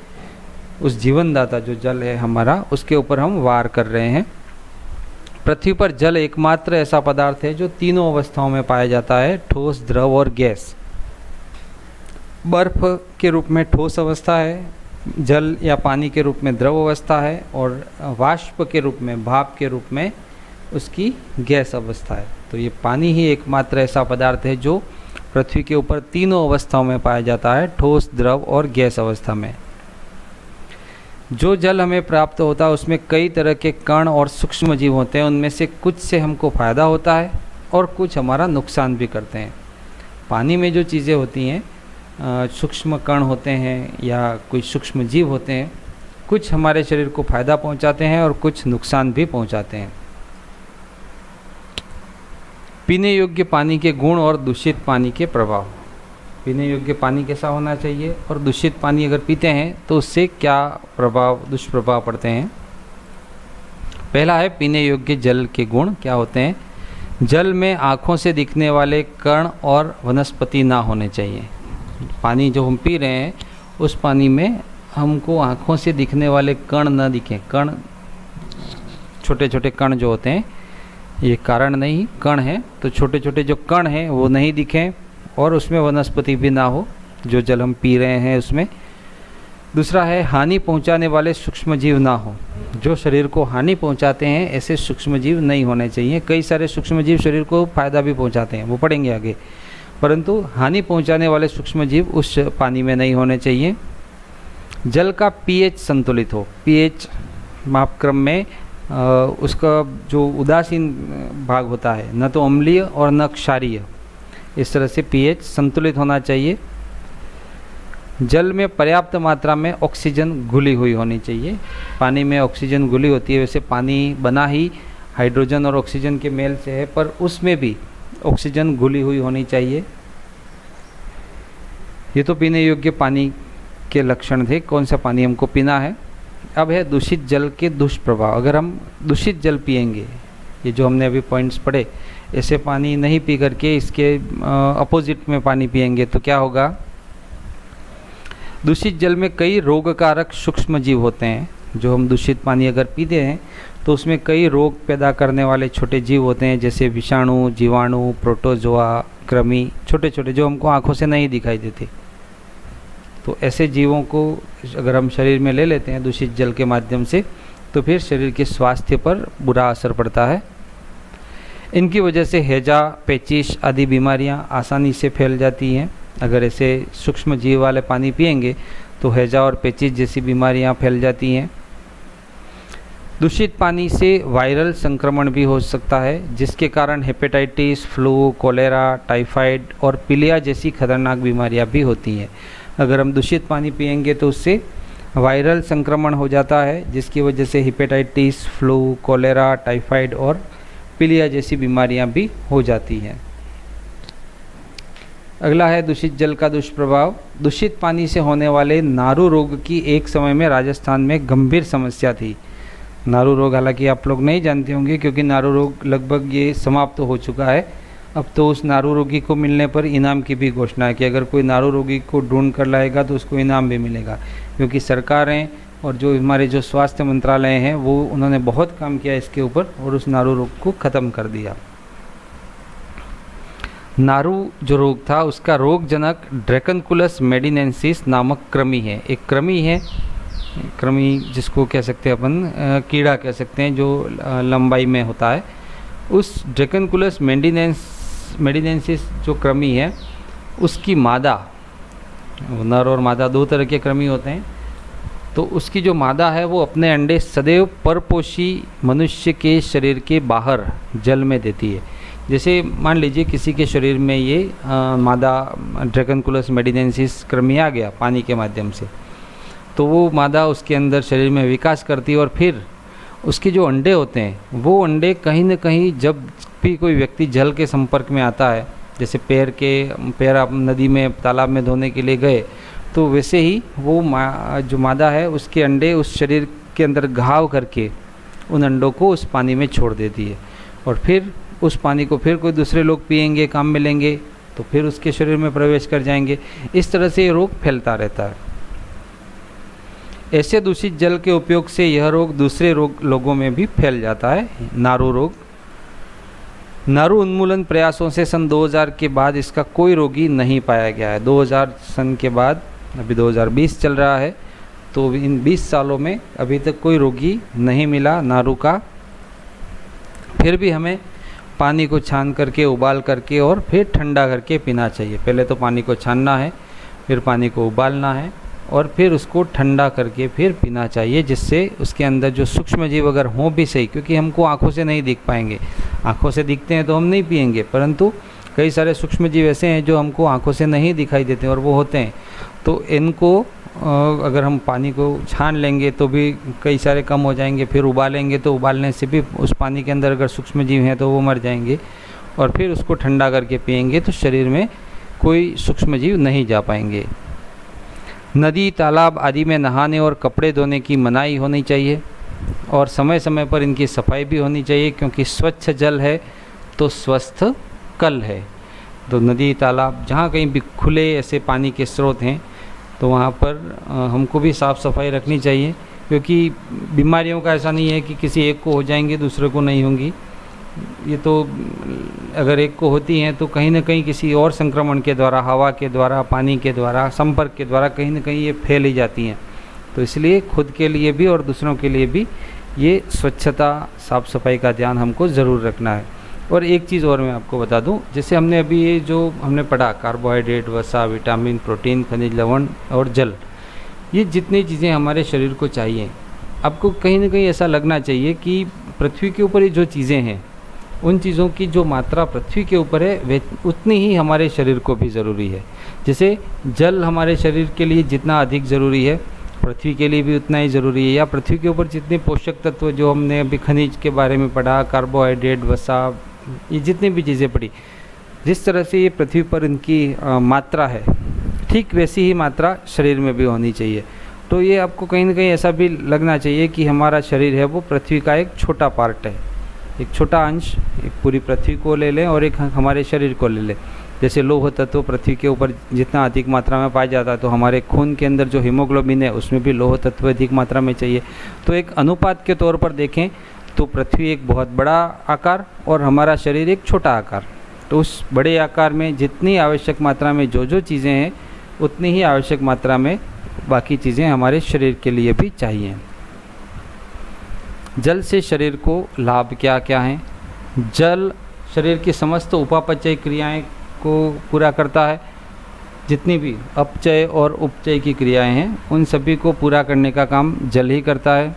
Speaker 1: उस जीवनदाता जो जल है हमारा, उसके ऊपर हम वार कर रहे हैं। पृथ्वी पर जल एकमात्र ऐसा पदार्थ है जो तीनों अवस्थाओं में पाया जाता है, ठोस, द्रव और गैस। बर्फ के रूप में ठोस अवस्था है, जल या पानी के रूप में द्रव अवस्था है, और वाष्प के रूप में, भाप के रूप में उसकी गैस अवस्था है। तो ये पानी ही एकमात्र ऐसा पदार्थ है जो पृथ्वी के ऊपर तीनों अवस्थाओं में पाया जाता है, ठोस, द्रव और गैस अवस्था में। जो जल हमें प्राप्त होता है उसमें कई तरह के कण और सूक्ष्म जीव होते हैं। उनमें से कुछ से हमको फ़ायदा होता है और कुछ हमारा नुकसान भी करते हैं। पानी में जो चीज़ें होती हैं, सूक्ष्म कण होते हैं या कोई सूक्ष्म जीव होते हैं, कुछ हमारे शरीर को फ़ायदा पहुंचाते हैं और कुछ नुकसान भी पहुंचाते हैं। पीने योग्य पानी के गुण और दूषित पानी के प्रभाव। पीने योग्य पानी कैसा होना चाहिए और दूषित पानी अगर पीते हैं तो उससे क्या प्रभाव, दुष्प्रभाव पड़ते हैं। पहला है पीने योग्य जल के गुण क्या होते हैं। जल में आँखों से दिखने वाले कण और वनस्पति ना होने चाहिए। पानी जो हम पी रहे हैं उस पानी में हमको आँखों से दिखने वाले कण न दिखें। कण, छोटे छोटे कण जो होते हैं, ये कारण नहीं, कण हैं, तो छोटे छोटे जो कण हैं वो नहीं दिखें और उसमें वनस्पति भी ना हो जो जल हम पी रहे हैं उसमें। दूसरा है हानि पहुंचाने वाले सूक्ष्म जीव ना हो। जो शरीर को हानि पहुंचाते हैं ऐसे सूक्ष्म जीव नहीं होने चाहिए। कई सारे सूक्ष्म जीव शरीर को फ़ायदा भी पहुंचाते हैं, वो पढ़ेंगे आगे, परंतु हानि पहुंचाने वाले सूक्ष्म जीव उस पानी में नहीं होने चाहिए। जल का पीएच संतुलित हो। पीएच मापक्रम में उसका जो उदासीन भाग होता है, न तो अम्लीय और न क्षारीय, इस तरह से पीएच संतुलित होना चाहिए। जल में पर्याप्त मात्रा में ऑक्सीजन घुली हुई होनी चाहिए। पानी में ऑक्सीजन घुली होती है, वैसे पानी बना ही हाइड्रोजन और ऑक्सीजन के मेल से है, पर उसमें भी ऑक्सीजन घुली हुई होनी चाहिए। ये तो पीने योग्य पानी के लक्षण थे, कौन सा पानी हमको पीना है। अब है दूषित जल के दुष्प्रभाव। अगर हम दूषित जल पिएंगे, ये जो हमने अभी पॉइंट्स पढ़े, ऐसे पानी नहीं पी करके इसके अपोजिट में पानी पिएंगे तो क्या होगा। दूषित जल में कई रोगकारक सूक्ष्म जीव होते हैं। जो हम दूषित पानी अगर पीते हैं तो उसमें कई रोग पैदा करने वाले छोटे जीव होते हैं, जैसे विषाणु, जीवाणु, प्रोटोजोआ, कृमि, छोटे छोटे जो हमको आँखों से नहीं दिखाई देते। तो ऐसे जीवों को अगर हम शरीर में ले लेते हैं दूषित जल के माध्यम से, तो फिर शरीर के स्वास्थ्य पर बुरा असर पड़ता है। इनकी वजह से हैजा, पेचिश आदि बीमारियां आसानी से फैल जाती हैं। अगर ऐसे सूक्ष्म जीव वाले पानी पिएंगे तो हैजा और पेचिश जैसी बीमारियां फैल जाती हैं। दूषित पानी से वायरल संक्रमण भी हो सकता है, जिसके कारण हेपेटाइटिस, फ्लू, कोलेरा, टाइफाइड और पीलिया जैसी खतरनाक बीमारियां भी होती हैं। अगर हम दूषित पानी पिएंगे तो उससे वायरल संक्रमण हो जाता है, जिसकी वजह से हेपेटाइटिस, फ्लू, कोलेरा, टाइफाइड और पीलिया जैसी बीमारियां भी हो जाती हैं। अगला है दूषित जल का दुष्प्रभाव। दूषित पानी से होने वाले नारू रोग की एक समय में राजस्थान में गंभीर समस्या थी। नारू रोग हालांकि आप लोग नहीं जानते होंगे, क्योंकि नारू रोग लगभग ये समाप्त हो चुका है। अब तो उस नारू रोगी को मिलने पर इनाम की भी घोषणा है कि अगर कोई नारू रोगी को ढूंढ कर लाएगा तो उसको इनाम भी मिलेगा, क्योंकि सरकारें और जो हमारे जो स्वास्थ्य मंत्रालय हैं वो उन्होंने बहुत काम किया इसके ऊपर और उस नारू रोग को ख़त्म कर दिया। नारू जो रोग था उसका रोग जनक ड्रैकनकुलस मेडिनेंसिस नामक कृमि है। एक कृमि है, कृमि जिसको कह सकते हैं अपन कीड़ा कह सकते हैं, जो लंबाई में होता है। उस ड्रैकनकुलस मेडिनेंसिस जो कृमि है उसकी मादा, नर और मादा दो तरह के कृमि होते हैं, तो उसकी जो मादा है वो अपने अंडे सदैव परपोषी मनुष्य के शरीर के बाहर जल में देती है। जैसे मान लीजिए किसी के शरीर में ये मादा ड्रैकनकुलस मेडिनेंसिस कृमि आ गया पानी के माध्यम से, तो वो मादा उसके अंदर शरीर में विकास करती है और फिर उसके जो अंडे होते हैं वो अंडे कहीं न कहीं जब भी कोई व्यक्ति जल के संपर्क में आता है, जैसे पैर आप नदी में तालाब में धोने के लिए गए, तो वैसे ही वो जो मादा है उसके अंडे उस शरीर के अंदर घाव करके उन अंडों को उस पानी में छोड़ देती है और फिर उस पानी को फिर कोई दूसरे लोग पिएंगे, काम में लेंगे, तो फिर उसके शरीर में प्रवेश कर जाएंगे। इस तरह से ये रोग फैलता रहता है। ऐसे दूषित जल के उपयोग से यह रोग दूसरे लोगों में भी फैल जाता है। नारू रोग। नारू उन्मूलन प्रयासों से सन 2000 के बाद इसका कोई रोगी नहीं पाया गया है। 2000 सन के बाद अभी 2020 चल रहा है, तो इन 20 सालों में अभी तक कोई रोगी नहीं मिला नारू का। फिर भी हमें पानी को छान करके, उबाल करके और फिर ठंडा करके पीना चाहिए। पहले तो पानी को छानना है, फिर पानी को उबालना है और फिर उसको ठंडा करके फिर पीना चाहिए, जिससे उसके अंदर जो सूक्ष्म जीव अगर हों भी सही, क्योंकि हमको आँखों से नहीं दिख पाएंगे, आँखों से दिखते हैं तो हम नहीं पिएंगे, परंतु कई सारे सूक्ष्म जीव ऐसे हैं जो हमको आँखों से नहीं दिखाई देते और वो होते हैं। तो इनको अगर हम पानी को छान लेंगे तो भी कई सारे कम हो जाएंगे, फिर उबालेंगे तो उबालने से भी उस पानी के अंदर अगर सूक्ष्म जीव हैं तो वो मर जाएंगे, और फिर उसको ठंडा करके पिएंगे तो शरीर में कोई सूक्ष्म जीव नहीं जा पाएंगे। नदी, तालाब आदि में नहाने और कपड़े धोने की मनाही होनी चाहिए और समय समय पर इनकी सफाई भी होनी चाहिए, क्योंकि स्वच्छ जल है तो स्वस्थ कल है। तो नदी, तालाब, जहाँ कहीं भी खुले ऐसे पानी के स्रोत हैं तो वहाँ पर हमको भी साफ़ सफाई रखनी चाहिए, क्योंकि बीमारियों का ऐसा नहीं है कि किसी एक को हो जाएंगे दूसरे को नहीं होंगी। ये तो अगर एक को होती हैं तो कहीं ना कहीं किसी और संक्रमण के द्वारा, हवा के द्वारा, पानी के द्वारा, संपर्क के द्वारा कहीं ना कहीं ये फैल ही जाती हैं। तो इसलिए खुद के लिए भी और दूसरों के लिए भी ये स्वच्छता, साफ़ सफाई का ध्यान हमको ज़रूर रखना है। और एक चीज़ और मैं आपको बता दूं, जैसे हमने अभी ये जो हमने पढ़ा, कार्बोहाइड्रेट, वसा, विटामिन, प्रोटीन, खनिज, लवण और जल, ये जितनी चीज़ें हमारे शरीर को चाहिए, आपको कहीं ना कहीं ऐसा लगना चाहिए कि पृथ्वी के ऊपर ये जो चीज़ें हैं, उन चीज़ों की जो मात्रा पृथ्वी के ऊपर है वे उतनी ही हमारे शरीर को भी ज़रूरी है। जैसे जल हमारे शरीर के लिए जितना अधिक ज़रूरी है, पृथ्वी के लिए भी उतना ही ज़रूरी है। या पृथ्वी के ऊपर जितने पोषक तत्व जो हमने अभी खनिज के बारे में पढ़ा, कार्बोहाइड्रेट, वसा, ये जितनी भी चीज़ें पढ़ी, जिस तरह से ये पृथ्वी पर इनकी मात्रा है, ठीक वैसी ही मात्रा शरीर में भी होनी चाहिए। तो ये आपको कहीं ना कहीं ऐसा भी लगना चाहिए कि हमारा शरीर है वो पृथ्वी का एक छोटा पार्ट है, एक छोटा अंश। एक पूरी पृथ्वी को ले लें और एक हमारे शरीर को ले लें। जैसे लौह तत्व पृथ्वी के ऊपर जितना अधिक मात्रा में पाया जाता है, तो हमारे खून के अंदर जो हीमोग्लोबिन है उसमें भी लौह तत्व अधिक मात्रा में चाहिए। तो एक अनुपात के तौर पर देखें तो पृथ्वी एक बहुत बड़ा आकार और हमारा शरीर एक छोटा आकार। तो उस बड़े आकार में जितनी आवश्यक मात्रा में जो जो चीज़ें हैं, उतनी ही आवश्यक मात्रा में बाकी चीज़ें हमारे शरीर के लिए भी चाहिए। जल से शरीर को लाभ क्या क्या हैं? जल शरीर की समस्त उपापचय क्रियाएं को पूरा करता है। जितनी भी अपचय और उपचय की क्रियाएं हैं, उन सभी को पूरा करने का काम जल ही करता है।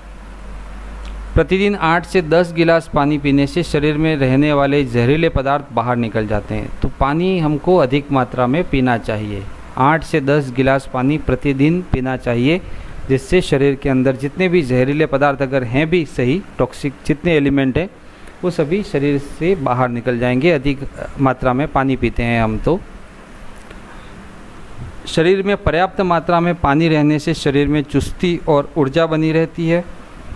Speaker 1: प्रतिदिन 8 से 10 गिलास पानी पीने से शरीर में रहने वाले जहरीले पदार्थ बाहर निकल जाते हैं। तो पानी हमको अधिक मात्रा में पीना चाहिए। 8 से 10 गिलास पानी प्रतिदिन पीना चाहिए, जिससे शरीर के अंदर जितने भी जहरीले पदार्थ अगर हैं भी सही, टॉक्सिक जितने एलिमेंट हैं, वो सभी शरीर से बाहर निकल जाएंगे अधिक मात्रा में पानी पीते हैं हम। तो शरीर में पर्याप्त मात्रा में पानी रहने से शरीर में चुस्ती और ऊर्जा बनी रहती है,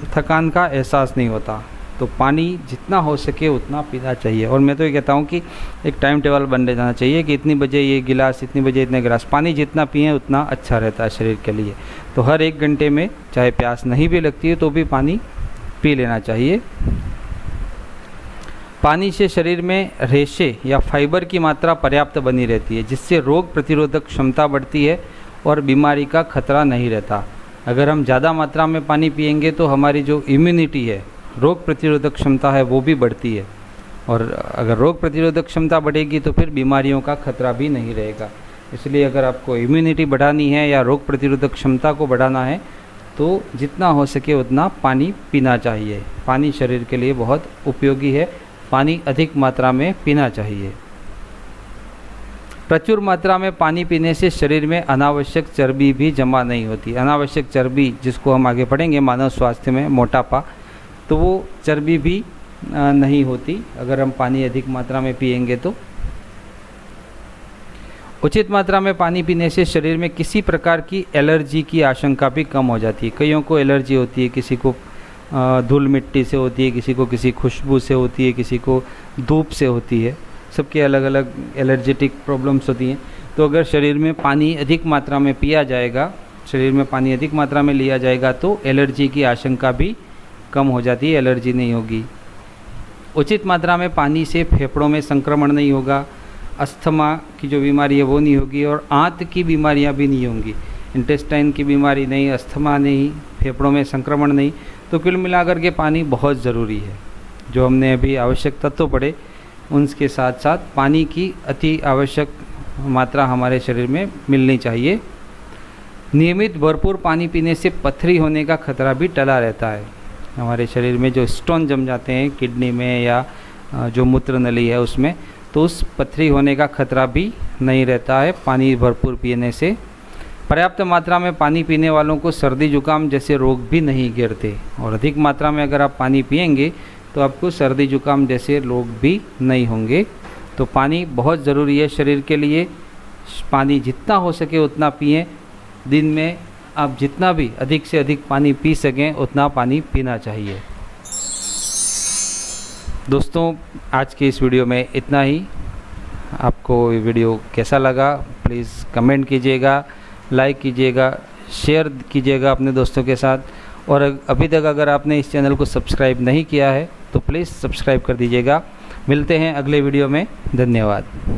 Speaker 1: थकान का एहसास नहीं होता। तो पानी जितना हो सके उतना पीना चाहिए। और मैं तो ये कहता हूँ कि एक टाइम टेबल बन जाना चाहिए कि इतनी बजे ये गिलास, इतनी बजे इतने गिलास। पानी जितना पिएं उतना अच्छा रहता है शरीर के लिए। तो हर 1 घंटे में चाहे प्यास नहीं भी लगती है तो भी पानी पी लेना चाहिए। पानी से शरीर में रेशे या फाइबर की मात्रा पर्याप्त बनी रहती है, जिससे रोग प्रतिरोधक क्षमता बढ़ती है और बीमारी का खतरा नहीं रहता। अगर हम ज़्यादा मात्रा में पानी पिएंगे तो हमारी जो इम्यूनिटी है, रोग प्रतिरोधक क्षमता है, वो भी बढ़ती है। और अगर रोग प्रतिरोधक क्षमता बढ़ेगी तो फिर बीमारियों का खतरा भी नहीं रहेगा। इसलिए अगर आपको इम्यूनिटी बढ़ानी है या रोग प्रतिरोधक क्षमता को बढ़ाना है तो जितना हो सके उतना पानी पीना चाहिए। पानी शरीर के लिए बहुत उपयोगी है। पानी अधिक मात्रा में पीना चाहिए। प्रचुर मात्रा में पानी पीने से शरीर में अनावश्यक चर्बी भी जमा नहीं होती। अनावश्यक चर्बी, जिसको हम आगे पढ़ेंगे मानव स्वास्थ्य में, मोटापा, तो वो चर्बी भी नहीं होती अगर हम पानी अधिक मात्रा में पिएंगे तो। उचित मात्रा में पानी पीने से शरीर में किसी प्रकार की एलर्जी की आशंका भी कम हो जाती है। कईयों को एलर्जी होती है, किसी को धूल मिट्टी से होती है, किसी को किसी खुशबू से होती है, किसी को धूप से होती है। सबके अलग अलग एलर्जेटिक प्रॉब्लम्स होती हैं। तो अगर शरीर में पानी अधिक मात्रा में पिया जाएगा, शरीर में पानी अधिक मात्रा में लिया जाएगा तो एलर्जी की आशंका भी कम हो जाती है, एलर्जी नहीं होगी। उचित मात्रा में पानी से फेफड़ों में संक्रमण नहीं होगा, अस्थमा की जो बीमारी है वो नहीं होगी और आंत की बीमारियां भी नहीं होंगी। इंटेस्टाइन की बीमारी नहीं, अस्थमा नहीं, फेफड़ों में संक्रमण नहीं। तो कुल मिलाकर के पानी बहुत ज़रूरी है। जो हमने अभी आवश्यक तत्व पढ़े उनके साथ साथ पानी की अति आवश्यक मात्रा हमारे शरीर में मिलनी चाहिए। नियमित भरपूर पानी पीने से पथरी होने का खतरा भी टला रहता है। हमारे शरीर में जो स्टोन जम जाते हैं किडनी में या जो मूत्र नली है उसमें, तो उस पथरी होने का खतरा भी नहीं रहता है पानी भरपूर पीने से। पर्याप्त मात्रा में पानी पीने वालों को सर्दी जुकाम जैसे रोग भी नहीं घेरते और अधिक मात्रा में अगर आप पानी पिएंगे तो आपको सर्दी जुकाम जैसे रोग भी नहीं होंगे। तो पानी बहुत ज़रूरी है शरीर के लिए। पानी जितना हो सके उतना पिएं। दिन में आप जितना भी अधिक से अधिक पानी पी सकें उतना पानी पीना चाहिए। दोस्तों, आज के इस वीडियो में इतना ही। आपको ये वीडियो कैसा लगा प्लीज़ कमेंट कीजिएगा, लाइक कीजिएगा, शेयर कीजिएगा अपने दोस्तों के साथ। और अभी तक अगर आपने इस चैनल को सब्सक्राइब नहीं किया है तो प्लीज़ सब्सक्राइब कर दीजिएगा। मिलते हैं अगले वीडियो में। धन्यवाद।